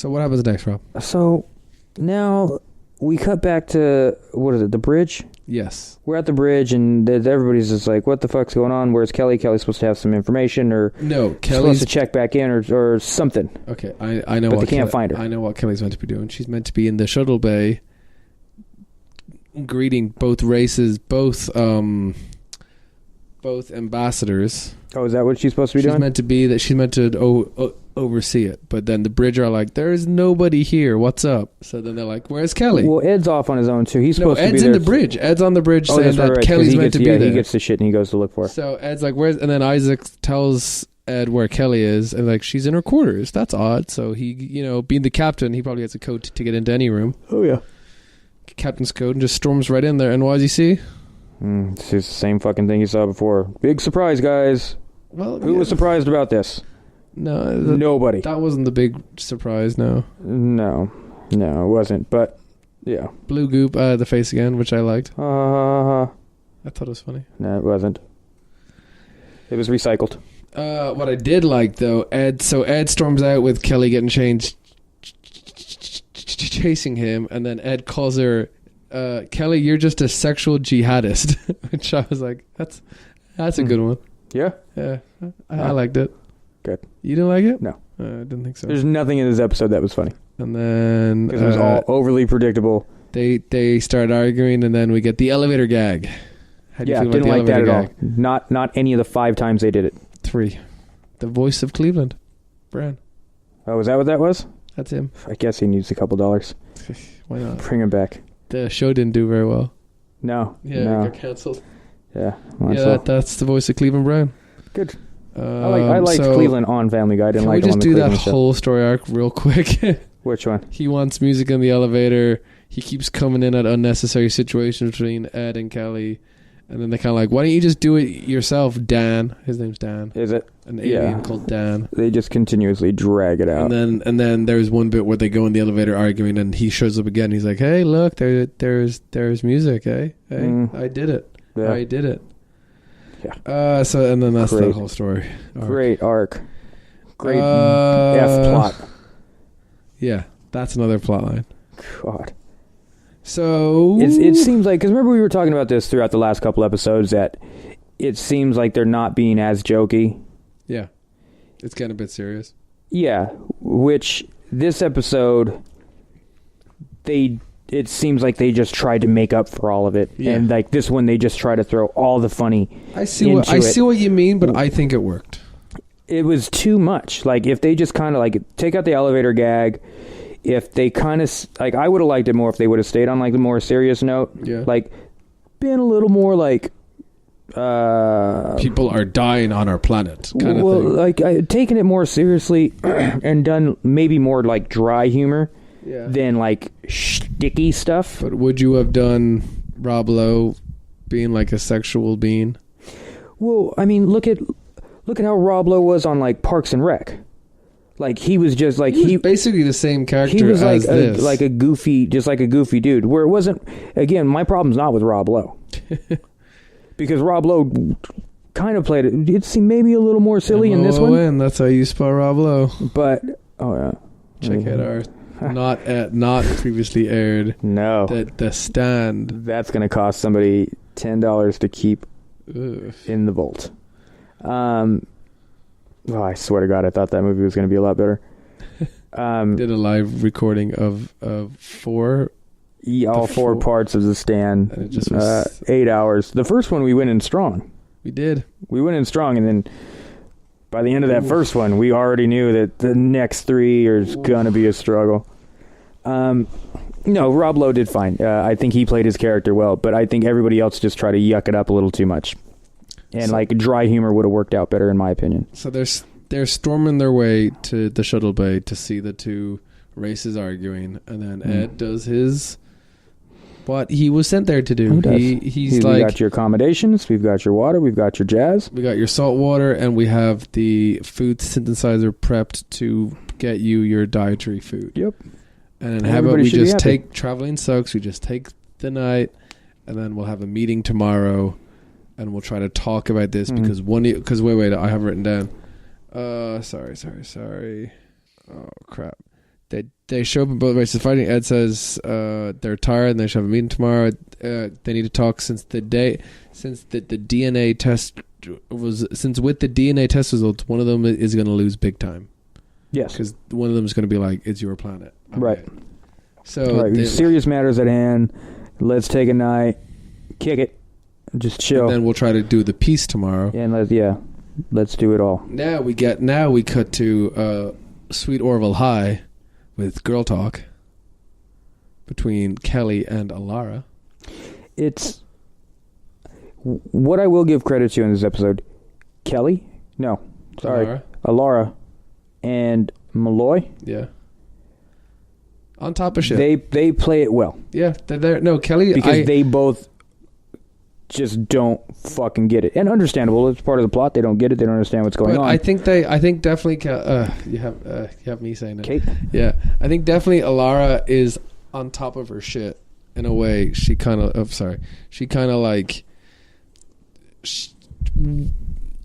what happens next, Rob? So now we cut back to, what is it, the bridge? Yes. We're at the bridge, and everybody's just like, what the fuck's going on? Where's Kelly? Kelly's supposed to have some information, or no, Kelly's supposed to check back in, or something. Okay, I know. But they can't find her. I know what Kelly's meant to be doing. She's meant to be in the shuttle bay, greeting both races, both ambassadors. Oh, is that what she's supposed to be doing? She's meant to be that. She's meant to oversee it. But then the bridge are like, there's nobody here. What's up? So then they're like, where's Kelly? Well, Ed's off on his own too. He's supposed to be Ed's there. in the bridge. Ed's on the bridge saying that right, Kelly's meant to be there. He gets the shit and he goes to look for it. So Ed's like, where's... And then Isaac tells Ed where Kelly is, and like, she's in her quarters. That's odd. So he, being the captain, he probably has a code to get into any room. Oh, yeah. Captain's code, and just storms right in there. And what does he see? It's just the same fucking thing he saw before. Big surprise, guys. Well, who was surprised about this? No, nobody. That wasn't the big surprise. No, it wasn't. But yeah, blue goop out of the face again, which I liked. I thought it was funny. No, it wasn't. It was recycled. What I did like though, Ed storms out with Kelly getting changed, chasing him, and then Ed calls her, Kelly, you're just a sexual jihadist, which I was like, that's a good one. Yeah? Yeah. I liked it. Good. You didn't like it? No. I didn't think so. There's nothing in this episode that was funny. And then... Because it was all overly predictable. They start arguing, and then we get the elevator gag. How do you feel didn't about like the that at elevator all. Not any of the 5 times they did it. 3. The voice of Cleveland. Brown. Oh, is that what that was? That's him. I guess he needs a couple dollars. Why not? Bring him back. The show didn't do very well. No. Yeah, no. it got cancelled. Yeah. That's the voice of Cleveland Brown. Good. I liked Cleveland on Family Guy. I didn't like him on the Can Cleveland we just do that whole story arc real quick? Which one? He wants music in the elevator. He keeps coming in at unnecessary situations between Ed and Kelly. And then they're kind of like, why don't you just do it yourself, Dan? His name's Dan. Is it? An alien called Dan. They just continuously drag it out. And then there's one bit where they go in the elevator arguing, and he shows up again. He's like, hey, look, there's music, eh? Hey, I did it. Yeah. I did it. Yeah. And then that's the whole story. Great arc. Great F plot. Yeah, that's another plot line. God. So it seems like, because remember we were talking about this throughout the last couple episodes, that it seems like they're not being as jokey. Yeah, it's getting a bit serious. Yeah, which this episode, it seems like they just tried to make up for all of it, and like this one, they just try to throw all the funny. I see what you mean, but I think it worked. It was too much. Like if they just kind of like take out the elevator gag. If they kind of like, I would have liked it more if they would have stayed on like the more serious note. Yeah, like been a little more like people are dying on our planet kind of thing. Like taking it more seriously and done maybe more like dry humor than like sticky stuff. But would you have done Rob Lowe being like a sexual being? Well, I mean, look at how Rob Lowe was on like Parks and Rec. Like he was just like he was basically the same character. He was as like a goofy dude. Where it wasn't. Again, my problem's not with Rob Lowe, because Rob Lowe kind of played it. It seemed maybe a little more silly in this one. And that's how you spell Rob Lowe. But check out our not previously aired. No, the Stand. That's going to cost somebody $10 to keep in the vault. Oh, I swear to God, I thought that movie was going to be a lot better. Did a live recording of 4. All 4 parts of The Stand. And it just was 8 hours. The first one we went in strong. We did. We went in strong, and then by the end of that first one, we already knew that the next 3 are going to be a struggle. No, Rob Lowe did fine. I think he played his character well, but I think everybody else just tried to yuck it up a little too much. And like dry humor would have worked out better, in my opinion. So they're storming their way to the shuttle bay to see the 2 races arguing, and then Ed does what he was sent there to do. He's like, we got your accommodations, we've got your water, we've got your jazz, we got your salt water, and we have the food synthesizer prepped to get you your dietary food. Yep. And then how about we just take traveling sucks? We just take the night, and then we'll have a meeting tomorrow. And we'll try to talk about this because wait, I have it written down. Sorry. Oh crap! They show up in both races fighting. Ed says they're tired and they should have a meeting tomorrow. They need to talk with the DNA test results, one of them is going to lose big time. Yes, because one of them is going to be like, "It's your planet." Okay. Right. So serious matters at hand. Let's take a night, kick it. Just chill. And then we'll try to do the peace tomorrow. And Let's do it all. Now we cut to Sweet Orville High with girl talk between Kelly and Alara. It's what I will give credit to in this episode. Kelly? No. Sorry. Alara and Malloy? Yeah. On top of shit. They play it well. Yeah. They're no, Kelly... Because they both just don't fucking get it. And understandable. It's part of the plot. They don't get it. They don't understand what's going on. I think definitely... you have me saying it. Kate? Yeah. I think definitely Alara is on top of her shit. In a way, she kind of... She kind of like...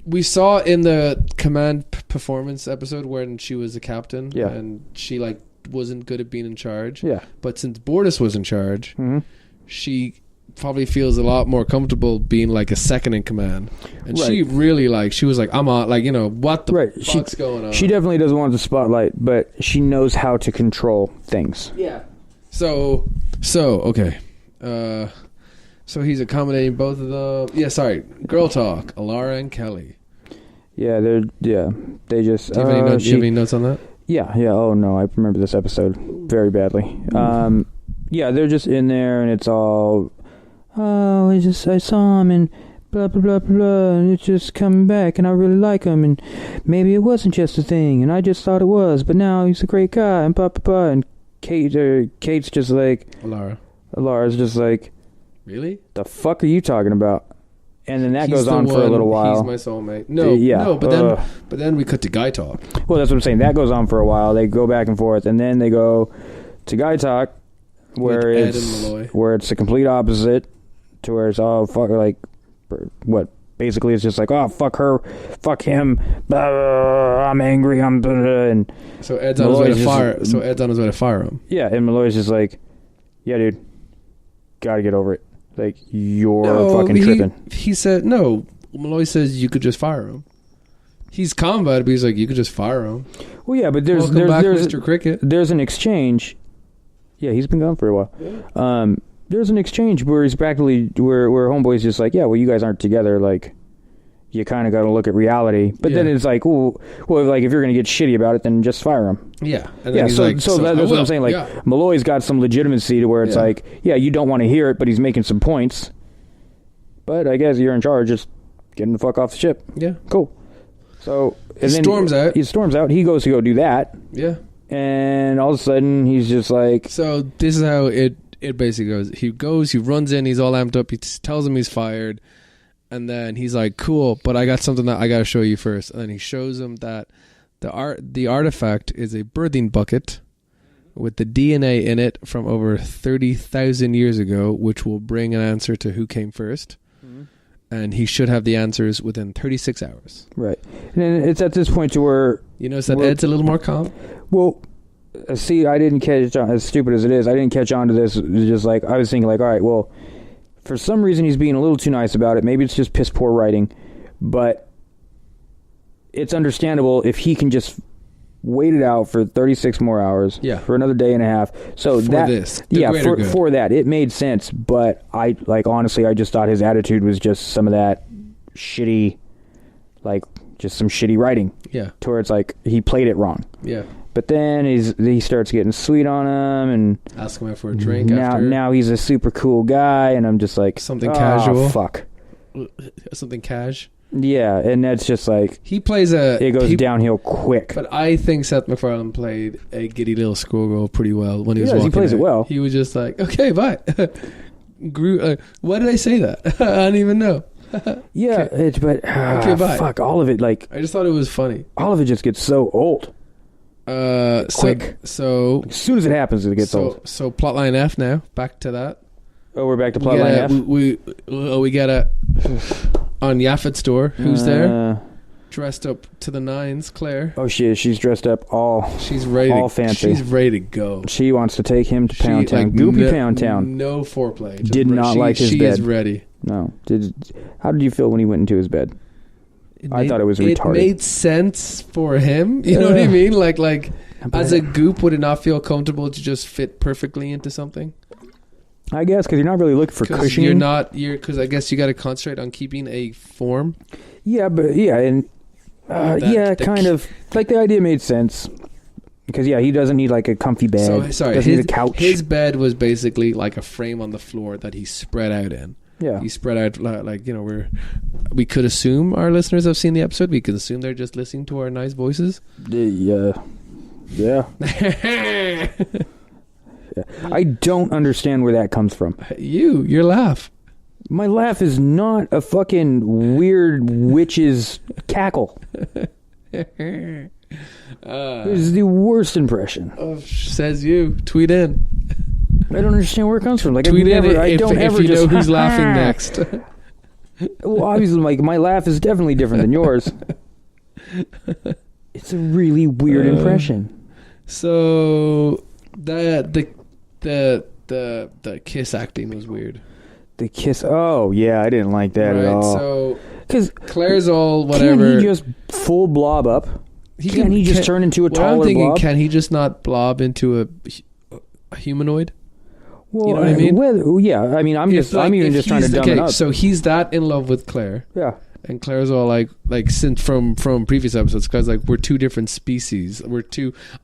We saw in the command performance episode when she was a captain, and she like wasn't good at being in charge. Yeah. But since Bortus was in charge, she probably feels a lot more comfortable being like a second in command. And she really she was like, I'm on, like, you know, what the fuck's going on? She definitely doesn't want the spotlight, but she knows how to control things. Yeah. So okay. So he's accommodating both of them. Yeah, sorry. Girl talk. Alara and Kelly. Yeah, they just... Do you have any notes on that? Yeah. Oh, no, I remember this episode very badly. Yeah, they're just in there, and it's all... Oh, I saw him, and blah, blah, blah, blah, blah, and it's just coming back, and I really like him, and maybe it wasn't just a thing, and I just thought it was, but now he's a great guy, and blah, blah, blah, and Kate's just like... Alara's just like... Really? The fuck are you talking about? And then that goes on for a little while. He's my soulmate. No, but then we cut to guy talk. Well, that's what I'm saying. That goes on for a while. They go back and forth, and then they go to guy talk, where it's the complete opposite, to where it's all fuck, like, what? Basically, it's just like, oh, fuck her, fuck him, I'm angry, and so Ed's on his way to fire. So Ed's on his way to fire him. Yeah, and Malloy's just like, yeah, dude, gotta get over it. Like, you're fucking tripping. He said, no. Malloy says you could just fire him. He's calm about it, but he's like, you could just fire him. Well, yeah, but there's Mr. Cricket. There's an exchange. Yeah, he's been gone for a while. Yeah. There's an exchange where he's practically, where Homeboy's just like, yeah, well, you guys aren't together. Like, you kind of got to look at reality. But then it's like, well, like, if you're going to get shitty about it, then just fire him. Yeah. And then that's what I'm saying. Like, Malloy's got some legitimacy to where it's like, yeah, you don't want to hear it, but he's making some points. But I guess you're in charge. Just get him the fuck off the ship. Yeah. Cool. So... He storms out. He goes to go do that. Yeah. And all of a sudden, he's just like... So this is how it basically goes. He runs in. He's all amped up. He tells him he's fired. And then he's like, cool, but I got something that I got to show you first. And then he shows him that the artifact is a birthing bucket with the DNA in it from over 30,000 years ago, which will bring an answer to who came first. Mm-hmm. And he should have the answers within 36 hours. Right. And it's at this point to where... You notice that Ed's a little more calm? Well, see, I didn't catch on, as stupid as it is, I didn't catch on to this. It was just like, I was thinking like, all right, well... For some reason, he's being a little too nice about it. Maybe it's just piss poor writing, but it's understandable if he can just wait it out for 36 more hours, for another day and a half. So for that, it made sense. But honestly, I just thought his attitude was just some of that shitty, like just some shitty writing. Yeah, to where it's like he played it wrong. Yeah. But then he starts getting sweet on him and ask him out for a drink. Now he's a super cool guy, and I'm just like something casual. Fuck, something cash. Yeah, and that's just like he plays it goes downhill quick. But I think Seth MacFarlane played a giddy little schoolgirl pretty well when he was walking. He plays it well. He was just like, okay, bye. Why did I say that? I don't even know. Yeah, okay, bye. Fuck, all of it. Like I just thought it was funny. All of it just gets so old. Quick. So as soon as it happens, it gets old. So plotline F now. Back to that. Oh, we're back to plotline F. We get a on Yaphet's door. Who's there? Dressed up to the nines, Claire. Oh, she is. She's dressed up all. She's ready. All fancy. She's ready to go. She wants to take him to Pound Town. Goopy Pound Town. No foreplay. Did not like his bed. She is ready. No. How did you feel when he went into his bed? I thought it was retarded. It made sense for him. You know what I mean? Like as a goop, would it not feel comfortable to just fit perfectly into something? I guess because you're not really looking for cushioning. Because I guess you got to concentrate on keeping a form. Yeah, and Kind of. Like, the idea made sense. Because, he doesn't need, like, a comfy bed. So, sorry, doesn't need a couch. His bed was basically like a frame on the floor that he spread out in. Yeah. He spread out, like, we could assume our listeners have seen the episode. We could assume they're just listening to our nice voices. Yeah. I don't understand where that comes from. Your laugh. My laugh is not a fucking weird witch's cackle. This is the worst impression. Says you. Tweet in. I don't understand where it comes from. Like, tweet in if you know who's laughing next. Well, obviously, like, my laugh is definitely different than yours. It's a really weird impression. So the kiss acting was weird. The kiss. Oh yeah, I didn't like that at all. So because Claire's all whatever. Can't he just full blob up? Can't he just turn into a taller I'm thinking, blob? can he just not blob into a humanoid? Well, you know what I mean? I mean, I'm even just trying to dumb it up. So he's that in love with Claire. Yeah. And Claire's all like since from previous episodes, Claire's like, we're two different species.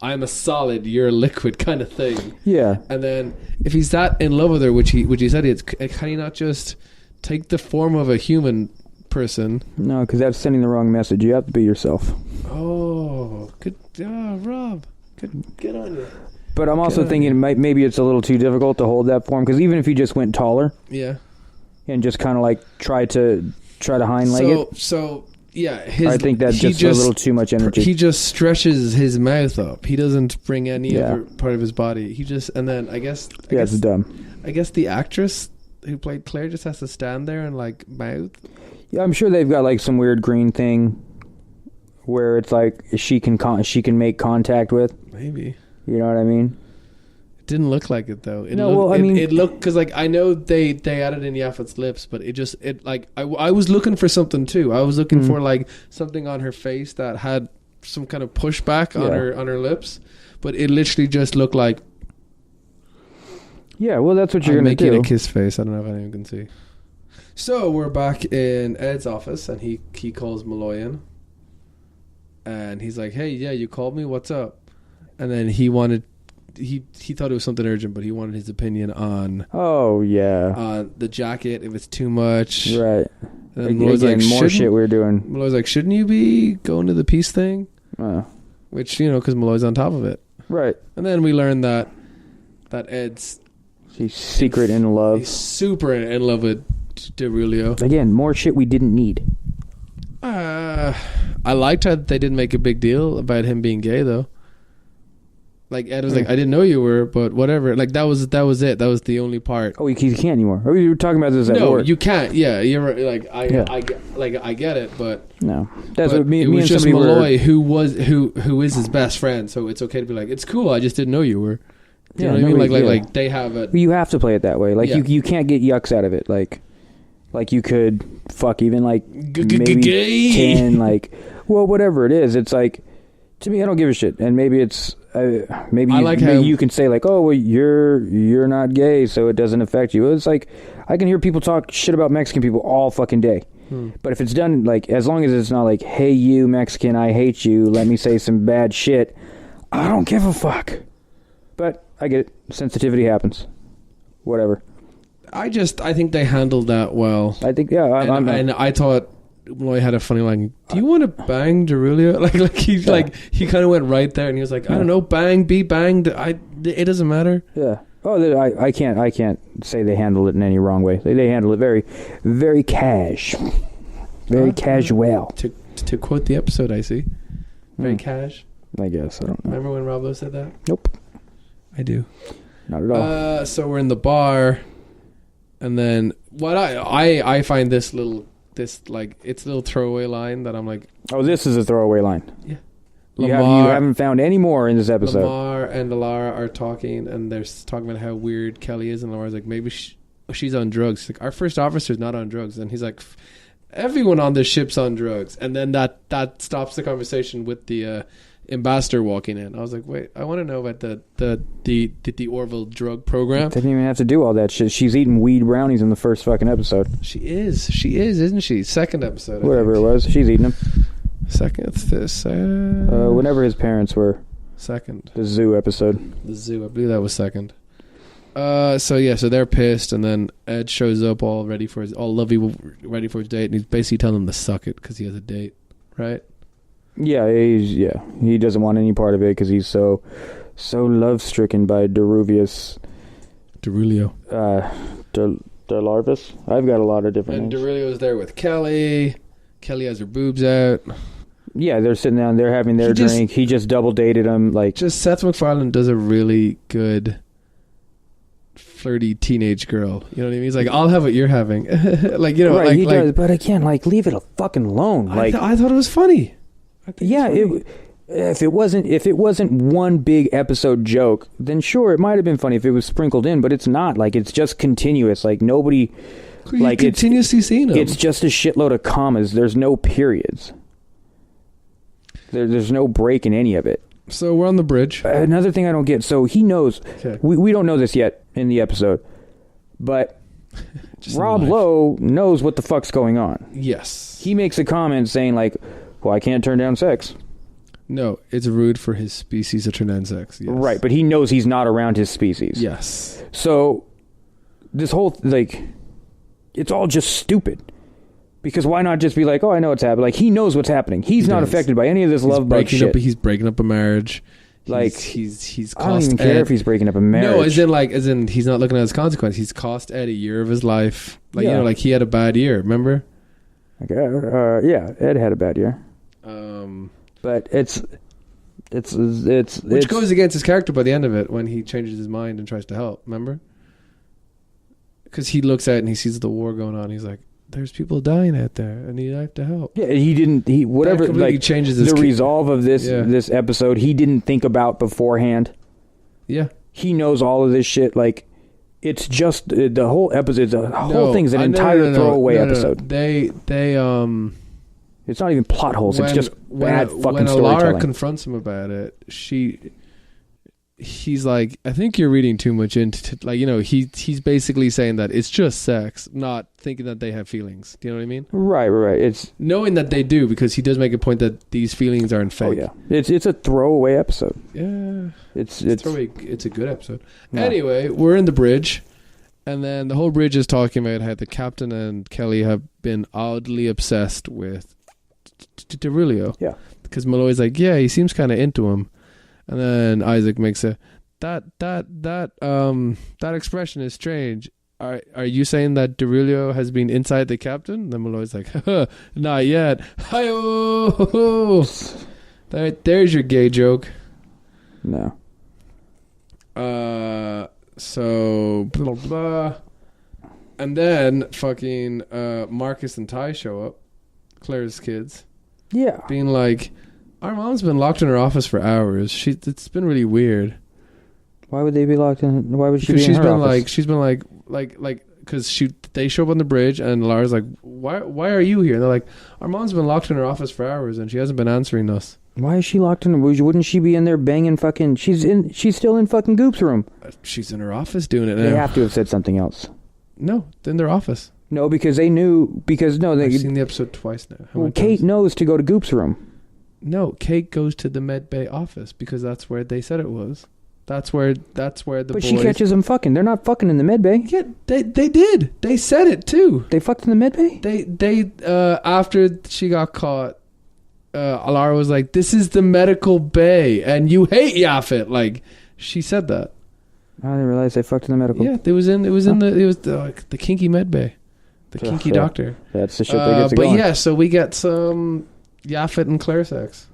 I'm a solid, you're a liquid kind of thing. Yeah. And then if he's that in love with her, which he said, can he not just take the form of a human person? No, because that's sending the wrong message. You have to be yourself. Oh, good, Rob. Good on you. But I'm also thinking maybe it's a little too difficult to hold that form, because even if he just went taller, and just kind of like try to hind leg it. So yeah, I think that's just a little too much energy. He just stretches his mouth up. He doesn't bring any other part of his body. And then I guess it's dumb. I guess the actress who played Claire just has to stand there and like mouth. Yeah, I'm sure they've got like some weird green thing where it's like she can make contact with. Maybe. You know what I mean? It didn't look like it though. It looked because like I know they added in Yaphet's lips, but I was looking for something too. I was looking for like something on her face that had some kind of pushback on her lips, but it literally just looked like. Yeah, well, that's what you're gonna do. Making a kiss face. I don't know if anyone can see. So we're back in Ed's office, and he calls Malloy in, and he's like, "Hey, yeah, you called me. What's up?" And then he thought it was something urgent, but he wanted his opinion on the jacket, if it's too much. Right. And then Malloy's like, more shit we're doing. Malloy's like, shouldn't you be going to the peace thing? Which, because Malloy's on top of it. Right. And then we learn that Ed's... He's secret in love. He's super in love with Derulio. Again, more shit we didn't need. I liked how they didn't make a big deal about him being gay, though. Like, Ed was like, I didn't know you were, but whatever. Like, that was it. That was the only part. Oh, you can't anymore. Oh, you were talking about this at work. No, you can't. Yeah, you're right. Like, I get it, but... No. That's what me it was and just somebody Malloy who is his best friend, so it's okay to be like, it's cool, I just didn't know you were. You know what I mean? Like they have a... You have to play it that way. Like, you can't get yucks out of it. Like you could fuck even, like, maybe 10, like... Well, whatever it is, it's like... To me, I don't give a shit, and maybe it's maybe you can say like, oh, well, you're not gay, so it doesn't affect you. It's like I can hear people talk shit about Mexican people all fucking day, but if it's done like, as long as it's not like, hey, you Mexican, I hate you, let me say some bad shit, I don't give a fuck. But I get it, sensitivity happens, whatever. I think they handled that well. I think and I thought Lowe had a funny line. Do you want to bang Derulio? He kind of went right there, and he was like, I don't know, bang, be banged. It doesn't matter. Yeah. Oh, I can't say they handled it in any wrong way. They handled it very, very casual. To quote the episode, I see. Very cash. I guess I don't know. Remember when Rob Lowe said that? Nope. I do. Not at all. So we're in the bar, and then what I find it's a little throwaway line that I'm like, oh, this is a throwaway line. Yeah. You haven't found any more in this episode. Lamar and Alara are talking, and they're talking about how weird Kelly is, and Lamar's like, maybe she's on drugs. She's like, our first officer's not on drugs. And he's like, everyone on this ship's on drugs. And then that stops the conversation with the ambassador walking in. I was like, wait, I want to know about the Orville drug program. Didn't even have to do all that shit. She's eating weed brownies in the first fucking episode. She is, isn't she? Second episode. Whatever it was, she's eating them. Second. Whenever his parents were. Second. The zoo episode. The zoo. I believe that was second. So they're pissed, and then Ed shows up all ready for his date, and he's basically telling them to suck it because he has a date, right? Yeah, he doesn't want any part of it because he's so love stricken by Derulio. Delarvis. I've got a lot of different names. And Derulio's there with Kelly. Kelly has her boobs out. Yeah, they're sitting down. They're having their drink. He just double dated him. Just Seth MacFarlane does a really good flirty teenage girl. You know what I mean? He's like, I'll have what you're having. Right, he does. But again, leave it fucking alone. I thought it was funny. If it wasn't one big episode joke, then sure, it might have been funny if it was sprinkled in. But it's not. It's just continuous. Nobody. You continuously seeing them. It's just a shitload of commas. There's no periods. There's no break in any of it. So we're on the bridge. Another thing I don't get. So he knows. Okay. We don't know this yet in the episode, but Rob Lowe knows what the fuck's going on. Yes. He makes a comment saying well, I can't turn down sex. No, it's rude for his species to turn down sex. Yes. Right, but he knows he's not around his species. Yes. So this whole it's all just stupid. Because why not just be oh, I know what's happening. He knows what's happening. He's not affected by any of this love bug shit. He's breaking up a marriage. He's I don't even care if he's breaking up a marriage. No, as in he's not looking at his consequence. He's cost Ed a year of his life. He had a bad year, remember? Yeah, Ed had a bad year. But it's which goes against his character by the end of it when he changes his mind and tries to help, remember? Because he looks at it and he sees the war going on. He's like, there's people dying out there and you have to help. Yeah, whatever changes the resolve of this episode, he didn't think about beforehand. Yeah. He knows all of this shit. It's just the whole episode, the whole thing's an entire throwaway episode. They it's not even plot holes. It's just bad fucking storytelling. When Alara confronts him about it, he's like, I think you're reading too much into he's basically saying that it's just sex, not thinking that they have feelings. Do you know what I mean? Right. It's knowing that they do, because he does make a point that these feelings aren't fake. Oh yeah, it's a throwaway episode. Yeah, it's a good episode. No. Anyway, we're in the bridge, and then the whole bridge is talking about how the captain and Kelly have been oddly obsessed with Derulio. Yeah, because Malloy's like, yeah, he seems kind of into him. And then Isaac makes that expression is strange. Are you saying that Derulio has been inside the captain? Then Malloy's like, not yet. Hi-oh! There's your gay joke. No. So blah blah. And then fucking Marcus and Ty show up, Claire's kids. Yeah. Being like, our mom's been locked in her office for hours. It's been really weird. Why would they be locked in? Why would she be in her office? She's been like, because they show up on the bridge and Lara's like, why are you here? And they're like, our mom's been locked in her office for hours and she hasn't been answering us. Why is she locked in? Wouldn't she be in there banging fucking? She's still in fucking Goop's room. She's in her office doing it now. They have to have said something else. No, in their office. No, because they knew. Because no, I've seen the episode twice now. Well, Kate knows to go to Goop's room. No, Kate goes to the Med Bay office because that's where they said it was. That's where the But she catches them fucking. They're not fucking in the Med Bay. Yeah, they did. They said it too. They fucked in the Med Bay? They after she got caught, Alara was like, "This is the medical bay and you hate Yaphet." She said that. I didn't realize they fucked in the medical. Yeah, it was the kinky Med Bay. The kinky doctor. That's the shit that gets it going. But yeah, so we get some Yaphet and Claire sex,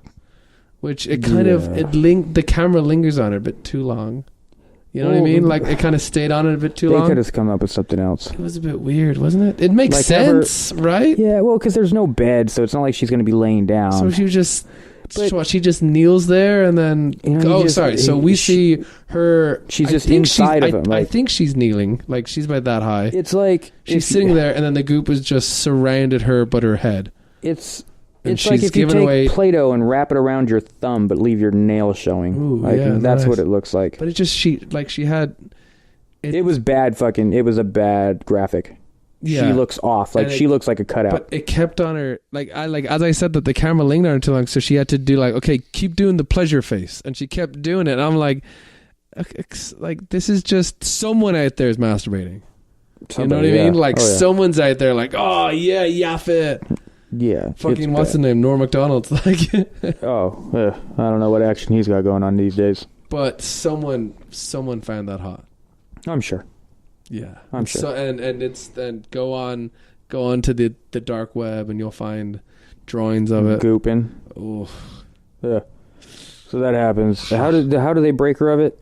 which it kind of the camera lingers on it a bit too long. You know what I mean? It kind of stayed on it a bit too long. They could have come up with something else. It was a bit weird, wasn't it? It makes sense, right? Yeah, well, because there's no bed, so it's not like she's going to be laying down. So she just. She just kneels there and then... So we see her... She's just inside of him. I think she's kneeling. She's about that high. It's like... She's sitting there and then the goop has just surrounded her but her head. It's like if you take Play-Doh and wrap it around your thumb but leave your nail showing. Ooh, that's what it looks like. But it just... She had... It was bad fucking... It was a bad graphic. she looks off. Like, she looks like a cutout. But it kept on her, as I said, that the camera lingered on her too long, so she had to do okay, keep doing the pleasure face, and she kept doing it. And I'm like, this is just someone out there is masturbating. Somebody, you know what I mean? Someone's out there oh yeah, Yaphet. Yeah. Fucking what's the name? Norm Macdonald's I don't know what action he's got going on these days. But someone found that hot. I'm sure. Yeah, I'm sure. So, and it's then go on to the dark web, and you'll find drawings of it. Gooping. Oh, yeah. So that happens. How do they break her of it?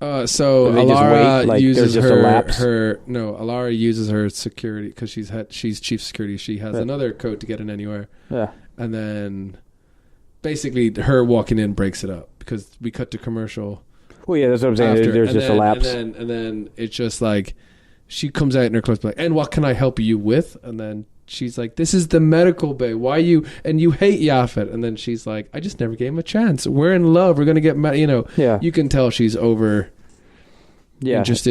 So Alara uses Alara uses her security because she's chief security. She has another code to get in anywhere. Yeah, and then basically her walking in breaks it up because we cut to commercial. Well, yeah, that's what I'm saying. There's just a lapse. And then it's just she comes out in her clothes and what can I help you with? And then she's like, this is the medical bay. Why you hate Yaphet? And then she's like, I just never gave him a chance. We're in love. We're going to get married. Yeah. You can tell she's interested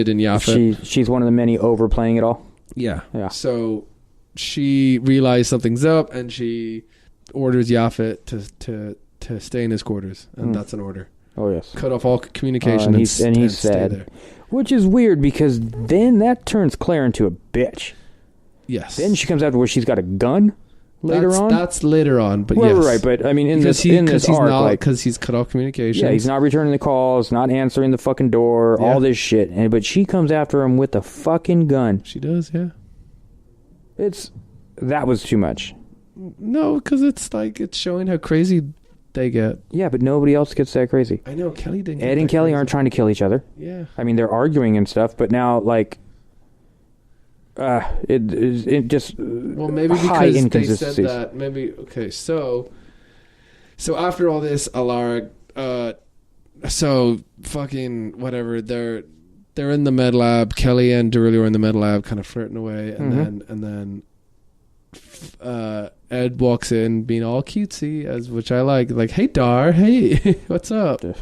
in Yaphet. She's one of the many overplaying it all. Yeah. Yeah. So she realized something's up and she orders Yaphet to stay in his quarters. And that's an order. Oh, yes. Cut off all communication and he's sad. There. Which is weird because then that turns Claire into a bitch. Yes. Then she comes out where she's got a gun later on. That's later on, but yes. Right, but I mean, in this arc, because he's cut off communication. Yeah, he's not returning the calls, not answering the fucking door, all this shit. But she comes after him with a fucking gun. She does, yeah. That was too much. No, because it's showing how crazy they get. Yeah, but nobody else gets that crazy. I know, Kelly didn't. Ed and Kelly aren't trying to kill each other. Yeah. I mean, they're arguing and stuff, but now, it just maybe because they said that maybe okay so after all this Alara so fucking whatever they're in the med lab. Kelly and Derulo are in the med lab kind of flirting away and then Ed walks in being all cutesy which I like hey Dar, hey what's up? He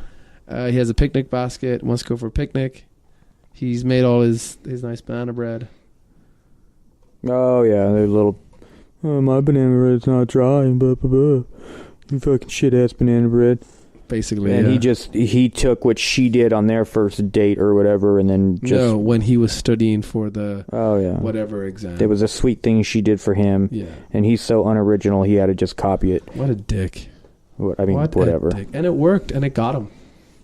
has a picnic basket, wants to go for a picnic. He's made all his nice banana bread. Oh, yeah, they're little... Oh, my banana bread's not dry, and blah, blah, blah. You fucking shit-ass banana bread. Basically, and he took what she did on their first date or whatever, and then just... No, when he was studying for the... Oh, yeah. Whatever exam. There was a sweet thing she did for him. Yeah. And he's so unoriginal, he had to just copy it. What a dick. Whatever. And it worked, and it got him.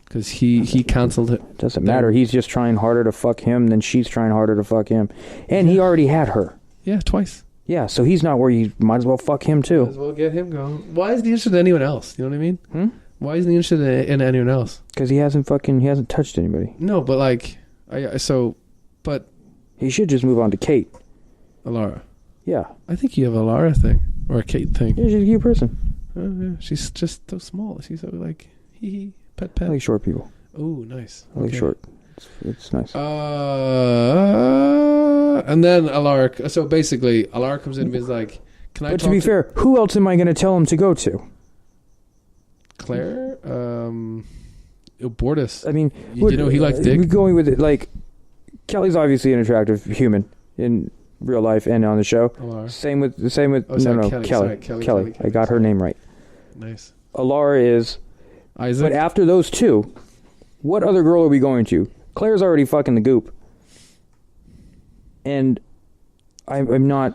Because he canceled it. Doesn't matter. He's just trying harder to fuck him than she's trying harder to fuck him. And he already had her. Yeah, twice. Yeah, so he's not where you might as well fuck him too. Might as well get him going. Why is he interested in anyone else? You know what I mean? Why isn't he interested in anyone else? Because he hasn't touched anybody. No, but but he should just move on to Kate. Alara. Yeah. I think you have a Alara thing or a Kate thing. Yeah, she's a cute person. Yeah, she's just so small. She's so hee pet. I like short people. Oh, nice. I like short. It's nice. And then Alara. So basically, Alara comes in and is like, "Can I?" But to be fair, who else am I going to tell him to go to? Claire. Bortus. I mean, he likes dick. Going with it, Kelly's obviously an attractive human in real life and on the show. Alara. Same with Kelly. I got her name right. Nice. Alara is Isaac. But after those two, what other girl are we going to? Claire's already fucking the goop. And I'm not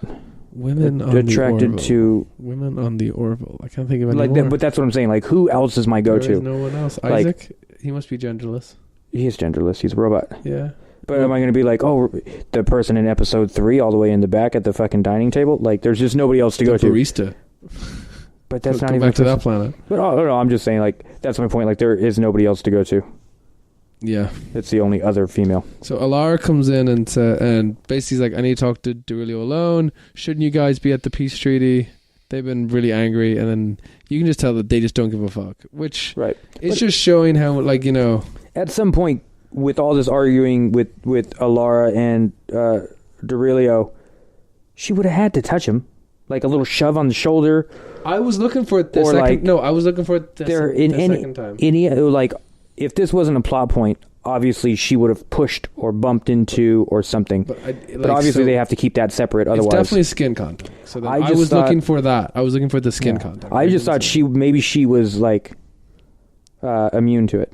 attracted to women on the Orville. I can't think of any more. But that's what I'm saying. Who else is my go-to? There is no one else. Isaac, he must be genderless. He is genderless. He's a robot. Yeah. But am I going to be the person in episode 3 all the way in the back at the fucking dining table? There's just nobody else to go to. Barista. But that's not even back to that planet. But no, I'm just saying, that's my point. There is nobody else to go to. Yeah. It's the only other female. So Alara comes in and basically he's like, I need to talk to Derulo alone. Shouldn't you guys be at the peace treaty? They've been really angry. And then you can just tell that they just don't give a fuck. Which it's just showing how, at some point, with all this arguing with Alara and Derulo, she would have had to touch him. A little shove on the shoulder. I was looking for it the second time. if this wasn't a plot point, obviously she would have pushed or bumped into or something. But obviously they have to keep that separate. Otherwise, it's definitely skin contact. So I was looking for that. I was looking for the skin contact. I just thought she was like immune to it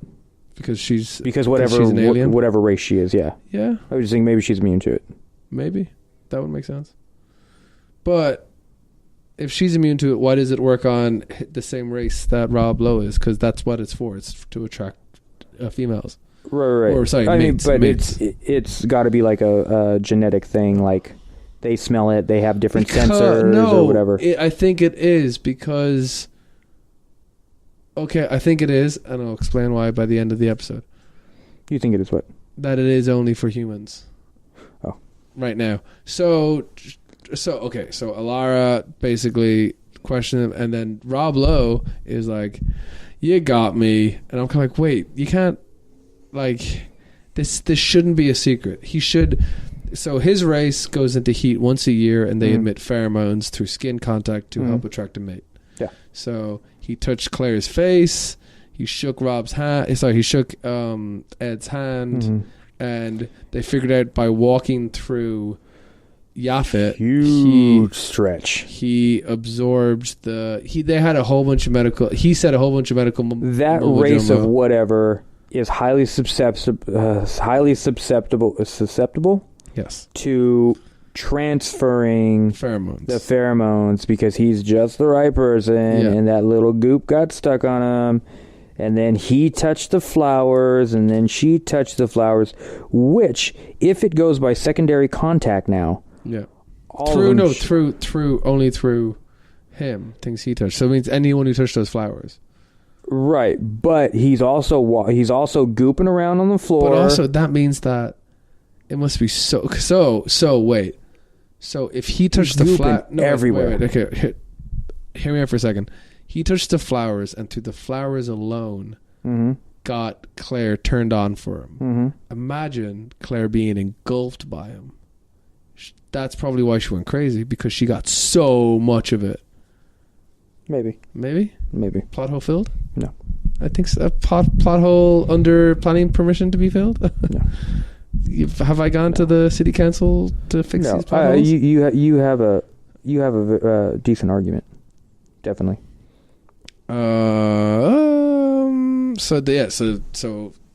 because whatever she's an alien? whatever race she is. Yeah. Yeah. I was just thinking maybe she's immune to it. Maybe that would make sense. But if she's immune to it, why does it work on the same race that Rob Lowe is? Because that's what it's for. It's to attract females. Right. Or sorry, mates. It's got to be like a genetic thing. Like they smell it, they have different sensors or whatever. I think it is because. Okay, I think it is, and I'll explain why by the end of the episode. You think it is what? That it is only for humans. Oh. Right now. So Alara basically questioned him, and then Rob Lowe is like, "You got me," and I'm kind of like, "Wait, you can't, like, this shouldn't be a secret. He should." So his race goes into heat once a year, and they emit pheromones through skin contact to help attract a mate. Yeah. So he touched Claire's face. He shook Rob's hand. Sorry, he shook Ed's hand, and they figured out by walking through Yaphet, huge stretch. He absorbed they had a whole bunch of medical. He said a whole bunch of medical. That race of whatever is highly susceptible. Susceptible. Yes. To transferring the pheromones because he's just the right person, and that little goop got stuck on him, and then he touched the flowers, and then she touched the flowers, which if it goes by secondary contact now, only through him, things he touched. So it means anyone who touched those flowers, right? But he's also gooping around on the floor. But also that means that it must be so wait. So if he touched the flower everywhere. Wait, okay, hear me out for a second. He touched the flowers, and through the flowers alone, got Claire turned on for him. Imagine Claire being engulfed by him. That's probably why she went crazy, because she got so much of it. Maybe. Plot hole filled? No. I think so. Plot hole under planning permission to be filled? No. Have I gone to the city council to fix these plot holes? You have a decent argument, definitely. So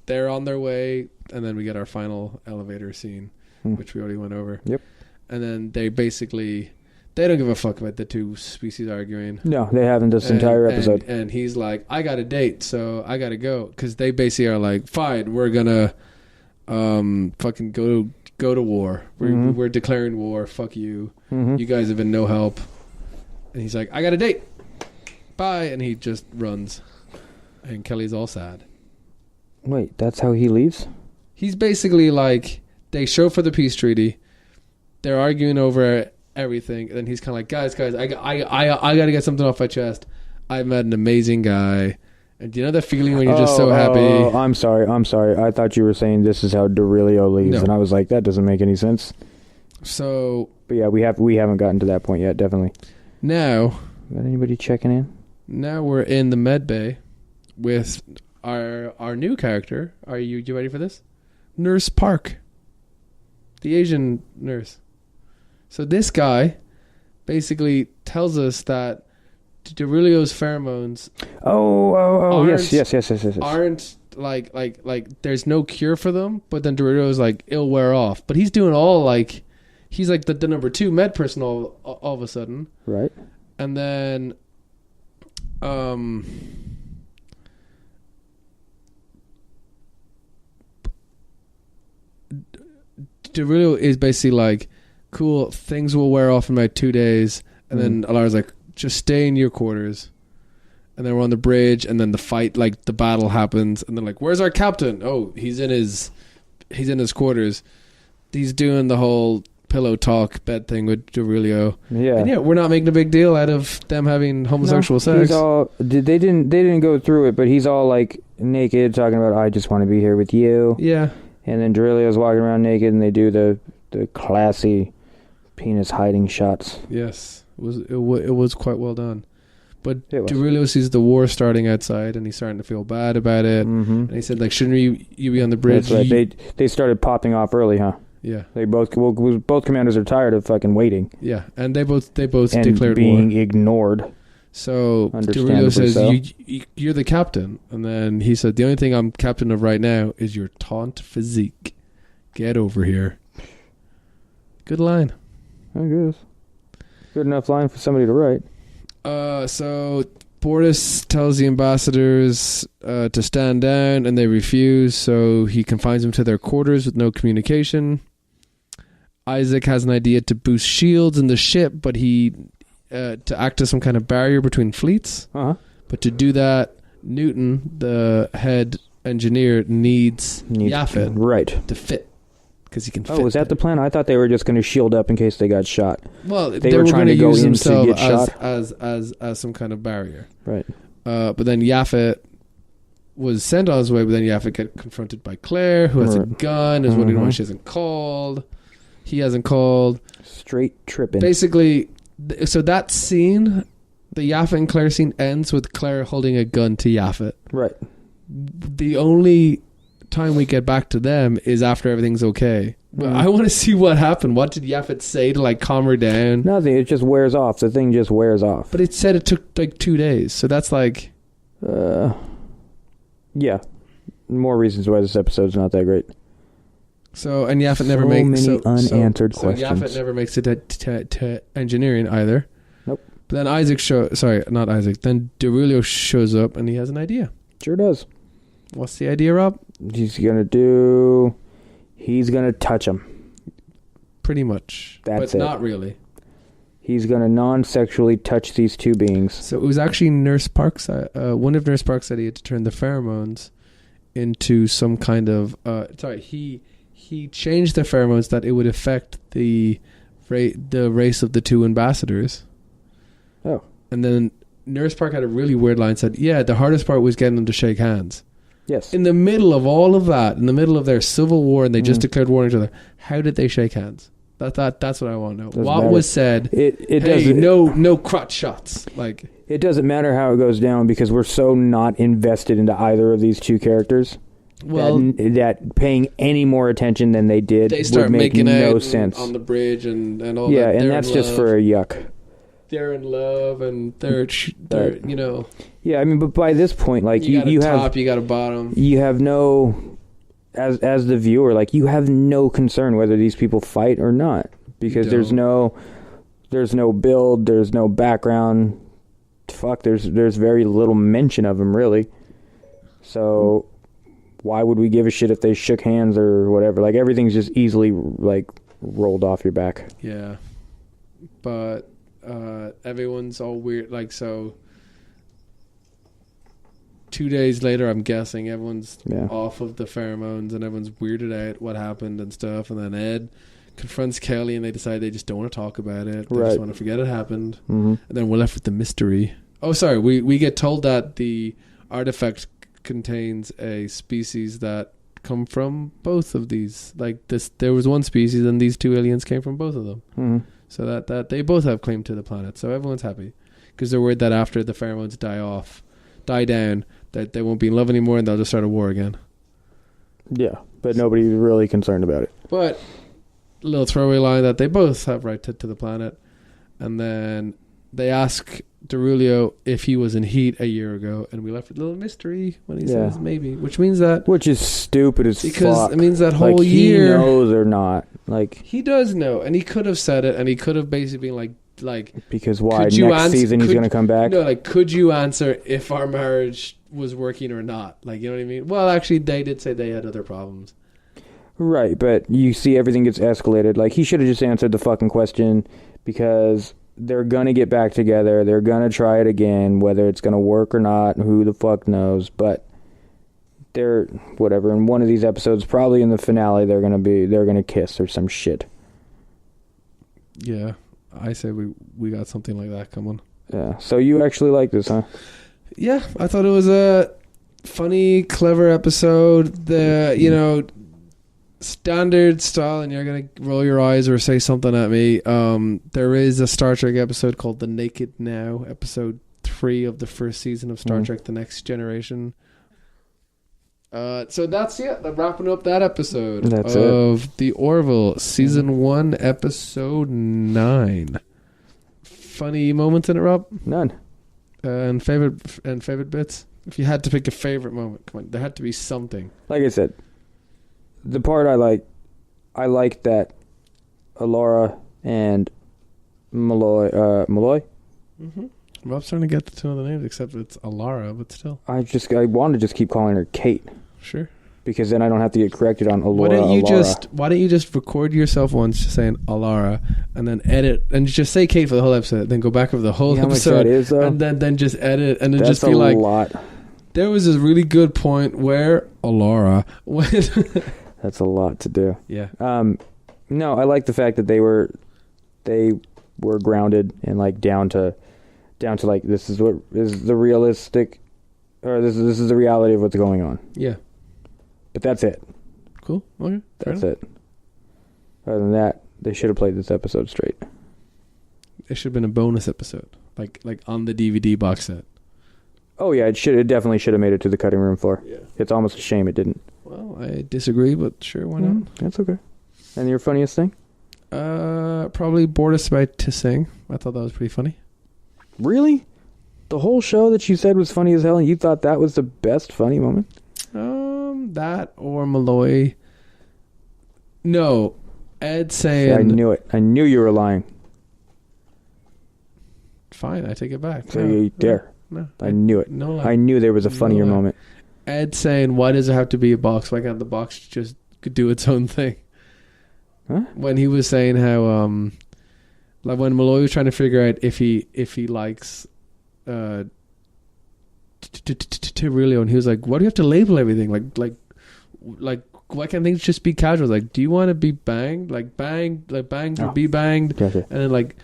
they're on their way, and then we get our final elevator scene, which we already went over. Yep. And then they don't give a fuck about the two species arguing. No, they haven't this entire episode. And he's like, I got a date, so I gotta go, because they basically are like, fine, we're gonna fucking go to war. We're declaring war. Fuck you. You guys have been no help. And he's like, I got a date. Bye. And he just runs. And Kelly's all sad. Wait, that's how he leaves? He's basically like, they show for the peace treaty. They're arguing over everything. And then he's kind of like, guys, I got to get something off my chest. I met an amazing guy. And do you know that feeling when you're just so happy? Oh, I'm sorry. I thought you were saying this is how Dorelio leaves, and I was like, that doesn't make any sense. So, but yeah, we haven't gotten to that point yet. Definitely. Now, got anybody checking in? Now we're in the med bay with our new character. Are you ready for this? Nurse Park, the Asian nurse. So this guy basically tells us that Dorelio's pheromones yes. aren't like there's no cure for them, but then Dorelio's like, it'll wear off. But he's doing all like, he's like the number 2 med person all of a sudden. Right. And then Dorelio is basically like, cool, things will wear off in about 2 days. And then Alara's like, just stay in your quarters. And then we're on the bridge, and then the fight, like the battle happens, and they're like, where's our captain? Oh, he's in his quarters. He's doing the whole pillow talk bed thing with Dorelio. Yeah. And we're not making a big deal out of them having homosexual sex. He's all, they didn't go through it, but he's all like naked, talking about, I just want to be here with you. Yeah. And then Dorelio's walking around naked, and they do the classy penis hiding shots. Yes. It was quite well done. But Derulio sees the war starting outside, and he's starting to feel bad about it. And he said, like, shouldn't you be on the bridge? That's right. They started popping off early, huh? Yeah. They both commanders are tired of fucking waiting. Yeah, and they both and declared being war. ignored. So Derulio says, you're the captain. And then he said, the only thing I'm captain of right now is your taunt physique. Get over here. Good line. I guess. Good enough line for somebody to write. So Bortus tells the ambassadors to stand down, and they refuse, so he confines them to their quarters with no communication. Isaac has an idea to boost shields in the ship, but to act as some kind of barrier between fleets. But to do that, Newton, the head engineer, needs Yaphet to fit. Because he can fit. Oh, was that the plan? I thought they were just going to shield up in case they got shot. Well, they were trying to use themselves as some kind of barrier. Right. But then Yaphet was sent on his way, but then Yaphet got confronted by Claire, who has a gun, is wondering why she hasn't called. He hasn't called. Straight tripping. Basically, so that scene, the Yaphet and Claire scene, ends with Claire holding a gun to Yaphet. Right. The only time we get back to them is after everything's okay. But I want to see what happened. What did Yaphet say to like calm her down? Nothing. It just wears off. The thing just wears off. But it said it took like 2 days. So that's like... yeah. More reasons why this episode's not that great. So, and Yaphet never makes... So many unanswered questions. So Yaphet never makes it to engineering either. Nope. But then then Derulio shows up and he has an idea. Sure does. What's the idea, Rob? He's gonna touch him. Pretty much. But not really. He's gonna non-sexually touch these two beings. So it was actually Nurse Parks. One of Nurse Parks' idea to turn the pheromones into some kind of... He changed the pheromones that it would affect the race of the two ambassadors. Oh. And then Nurse Park had a really weird line, said, yeah, the hardest part was getting them to shake hands. Yes. In the middle of all of that, in the middle of their civil war, and they just declared war on each other, how did they shake hands? That's what I want to know. What was said? No crotch shots. Like, it doesn't matter how it goes down because we're so not invested into either of these two characters. Well, that paying any more attention than they did they start would make making no out sense on the bridge and all that. Yeah, and that's just for a yuck. They're in love and they're you know. Yeah, I mean, but by this point, like you got a top, you got a bottom. You have no, as the viewer, like you have no concern whether these people fight or not because there's no build, there's no background. Fuck, there's very little mention of them really. So why would we give a shit if they shook hands or whatever? Like everything's just easily like rolled off your back. Yeah, but everyone's all weird. Like so, 2 days later, I'm guessing everyone's off of the pheromones and everyone's weirded out what happened and stuff. And then Ed confronts Kelly and they decide they just don't want to talk about it. They just want to forget it happened. Mm-hmm. And then we're left with the mystery. Oh, sorry. We get told that the artifact contains a species that come from both of these. Like this, there was one species and these two aliens came from both of them. Mm-hmm. So that they both have claim to the planet. So everyone's happy because they're worried that after the pheromones die down, that they won't be in love anymore and they'll just start a war again. Yeah, but nobody's really concerned about it. But a little throwaway line that they both have right to the planet. And then they ask Derulio if he was in heat a year ago, and we left with a little mystery when he says maybe, which is stupid as because fuck. It means that whole year he knows or not. Like he does know, and he could have said it, and he could have basically been like because why next season he's gonna come back? No, like could you answer if our marriage was working or not? Like you know what I mean? Well, actually, they did say they had other problems. Right, but you see everything gets escalated. Like he should have just answered the fucking question because they're gonna get back together. They're gonna try it again, whether it's gonna work or not. Who the fuck knows? But they're whatever. In one of these episodes, probably in the finale, they're gonna kiss or some shit. Yeah, I say we got something like that coming. Yeah. So you actually like this, huh? Yeah, I thought it was a funny, clever episode. Standard style, and you're gonna roll your eyes or say something at me. There is a Star Trek episode called The Naked Now, episode 3 of the first season of Star Trek: The Next Generation. So that's it. I'm wrapping up that episode of The Orville, season 1, episode 9. Funny moments in it, Rob? None. And favorite bits? If you had to pick a favorite moment, come on, there had to be something. Like I said, the part I like that Alara and Malloy. Mm-hmm. Rob's starting to get the two of the names, except it's Alara, but still. I want to just keep calling her Kate. Sure. Because then I don't have to get corrected on Alara. Why don't you just record yourself once just saying Alara and then edit and just say Kate for the whole episode, then go back over the whole episode, how much that is, though? and then just edit and then That's just be like, lot. There was this really good point where Alara went. That's a lot to do. Yeah. No, I like the fact that they were grounded and like down to like, this is what is the realistic, or this is the reality of what's going on. Yeah. But that's it. Cool. Okay. That's it. Other than that, they should have played this episode straight. It should have been a bonus episode, like on the DVD box set. Oh yeah, it definitely should have made it to the cutting room floor. Yeah. It's almost a shame it didn't. Well, I disagree, but sure, why not? That's okay. And your funniest thing? Probably bored us about to sing. I thought that was pretty funny. Really? The whole show that you said was funny as hell, and you thought that was the best funny moment? That or Malloy. No, Ed saying... I knew it. I knew you were lying. Fine, I take it back. So you dare. No. I knew it. No lie. I knew there was a funnier moment. Ed saying, why does it have to be a box? Why can't the box just do its own thing? Huh? When he was saying how, like when Malloy was trying to figure out if he likes Tyrillo, and he was like, why do you have to label everything? Like why can't things just be casual? Like, do you want to be banged? Like banged or be banged? Gotcha. And then like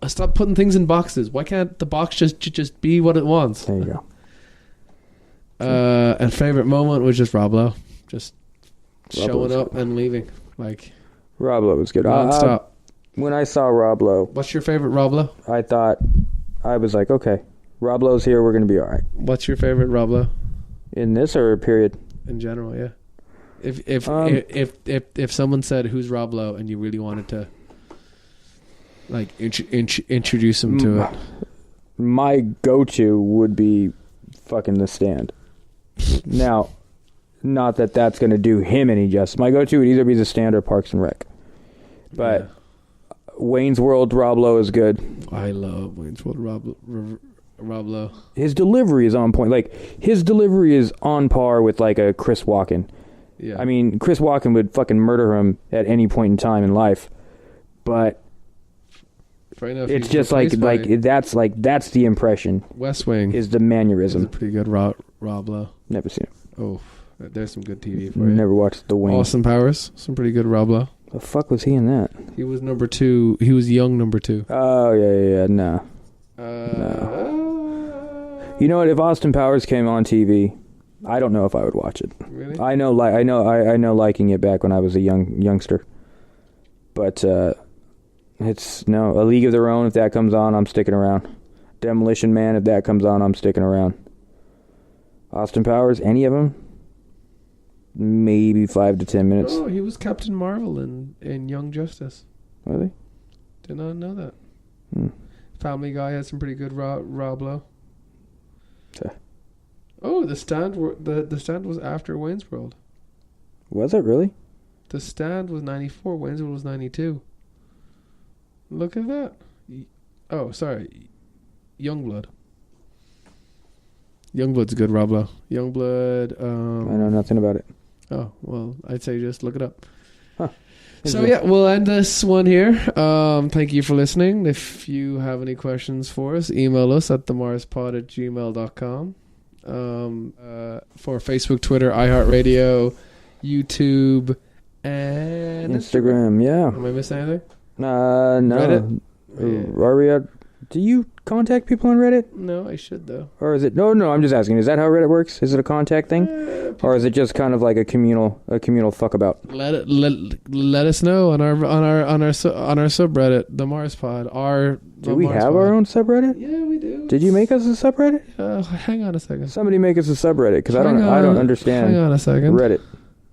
stop putting things in boxes. Why can't the box just be what it wants? There you go. And favorite moment was just Rob Lowe, just Rob showing Lowe's up and leaving. Like Rob Lowe was good. Non-stop. When I saw Rob Lowe, What's your favorite Rob Lowe? I was like, okay, Rob Lowe's here. We're gonna be all right. What's your favorite Rob Lowe? In this or period? In general, yeah. If someone said who's Rob Lowe and you really wanted to like introduce him to it, my go-to would be fucking The Stand. Now, not that that's going to do him any justice. My go-to would either be The Stand or Parks and Rec. But Wayne's World Rob Lowe is good. I love Wayne's World Rob Lowe. His delivery is on point. Like, his delivery is on par with like a Chris Walken. Yeah. I mean, Chris Walken would fucking murder him at any point in time in life. But enough, it's just like that's the impression. West Wing is the mannerism. It's a pretty good Rob Lowe. Never seen it. Oh, there's some good TV for you. Never watched The Wing. Austin Powers, some pretty good Rob Lowe. The fuck was he in that? He was number 2. He was young number 2. Oh yeah. No. You know what? If Austin Powers came on TV, I don't know if I would watch it. Really? I know liking it back when I was a youngster. But it's A League of Their Own. If that comes on, I'm sticking around. Demolition Man. If that comes on, I'm sticking around. Austin Powers, any of them? Maybe 5 to 10 minutes. Oh, he was Captain Marvel in Young Justice. Was he? Did not know that. Family Guy had some pretty good Rob Lowe. Oh, The Stand. The Stand was after Wayne's World. Was it really? The Stand was 94. Wayne's World was 92. Look at that. Oh, sorry. Youngblood. Youngblood's a good Rob Lowe. Youngblood. I know nothing about it. Oh, well, I'd say just look it up. Huh. So, yeah, we'll end this one here. Thank you for listening. If you have any questions for us, email us at themarspod@gmail.com. For Facebook, Twitter, iHeartRadio, YouTube, and Instagram, yeah. Am I missing anything? No. Reddit? Are we at Do you contact people on Reddit? No, I should though. Or is it no? I'm just asking. Is that how Reddit works? Is it a contact thing, or is it just kind of like a communal fuck about? Let us know on our subreddit, the Mars Pod. Do we have our own subreddit? Yeah, we do. Did you make us a subreddit? Hang on a second. Somebody make us a subreddit because I don't understand. Hang on a second.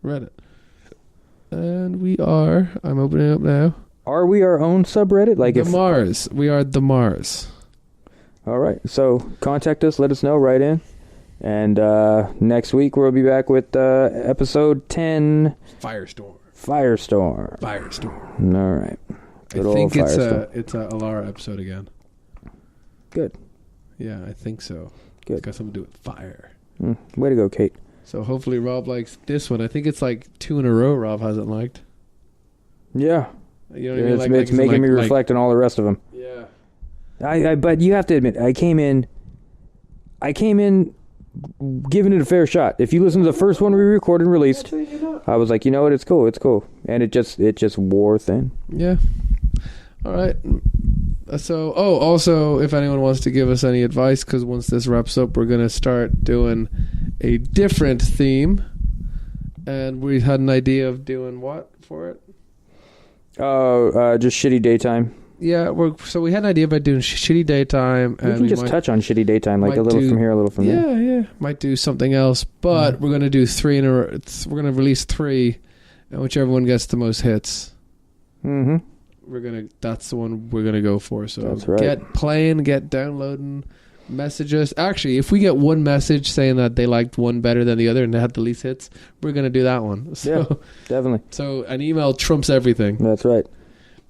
Reddit. And we are. I'm opening up now. Are we our own subreddit? Like Mars. We are the Mars. All right. So contact us. Let us know. Write in. And next week we'll be back with episode 10. Firestorm. All right. I think it's a Alara episode again. Good. Yeah, I think so. Good. It's got something to do with fire. Way to go, Kate. So hopefully Rob likes this one. I think it's like 2 in a row Rob hasn't liked. Yeah. You know what I mean? It's making me reflect on all the rest of them. Yeah. But you have to admit, I came in giving it a fair shot. If you listen to the first one we recorded and released, I was like, you know what, it's cool. And it just wore thin. Yeah. All right. So, also, if anyone wants to give us any advice, because once this wraps up, we're going to start doing a different theme. And we had an idea of doing what for it? Just shitty daytime. Yeah, so we had an idea about doing shitty daytime. We can just touch on shitty daytime, like a little from here, a little from there. Yeah. Might do something else, but we're going to do 3 in a row. We're going to release 3, and whichever one gets the most hits. Mm-hmm. That's the one we're gonna go for. So that's right. Get playing, get downloading, message us. Actually, if we get one message saying that they liked one better than the other and they had the least hits, we're gonna do that one. So, yeah, definitely. So an email trumps everything. That's right.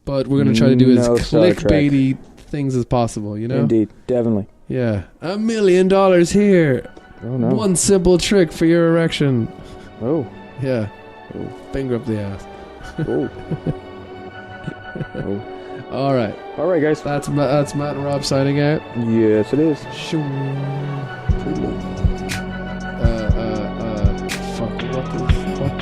But we're gonna try to do as clickbaity things as possible. You know. Indeed, definitely. Yeah, $1 million here. Oh no. One simple trick for your erection. Oh. Yeah. Oh. Finger up the ass. Oh. Oh. All right, guys. That's Matt and Rob signing out. Yes, it is. Fuck.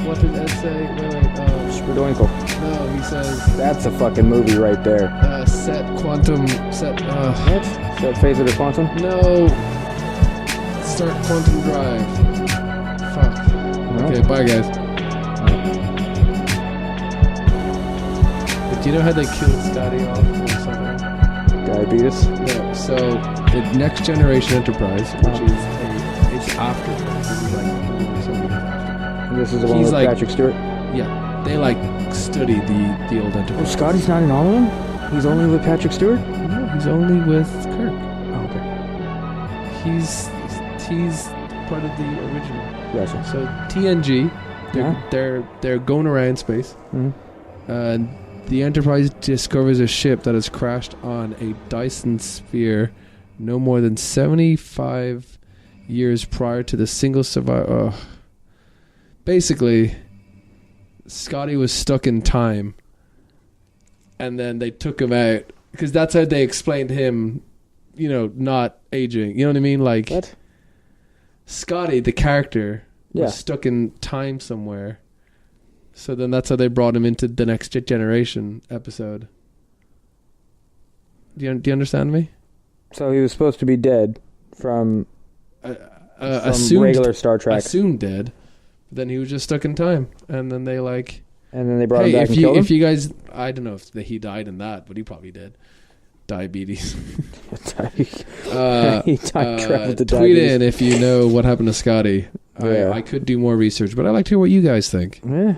What did Ed say? Wait. Spredoinkle. No, he says that's a fucking movie right there. Set. What? Set phase of the quantum? No. Start quantum drive. Fuck. No. Okay, bye guys. Do you know how they killed Scotty off or something? Diabetes? No. So the Next Generation Enterprise, which is it's after. This is the one with Patrick Stewart? Yeah. They study the old Enterprise. Oh, Scotty's not in all of them? He's only with Patrick Stewart? No, he's only with Kirk. Oh, okay. He's part of the original. Gotcha. So TNG, they're going around space. Mm-hmm. And the Enterprise discovers a ship that has crashed on a Dyson sphere no more than 75 years prior to the single survivor. Basically, Scotty was stuck in time, and then they took him out because that's how they explained him, not aging. You know what I mean? Like, what? Scotty, the character, was stuck in time somewhere. So then that's how they brought him into the Next Generation episode. Do you understand me? So he was supposed to be dead from regular Star Trek. Assumed dead. But then he was just stuck in time. And then they and then they brought him back and killed him? If you guys... I don't know if he died in that, but he probably did. Diabetes. He traveled to diabetes. Tweet in if you know what happened to Scotty. Yeah. I could do more research, but I'd like to hear what you guys think. Yeah.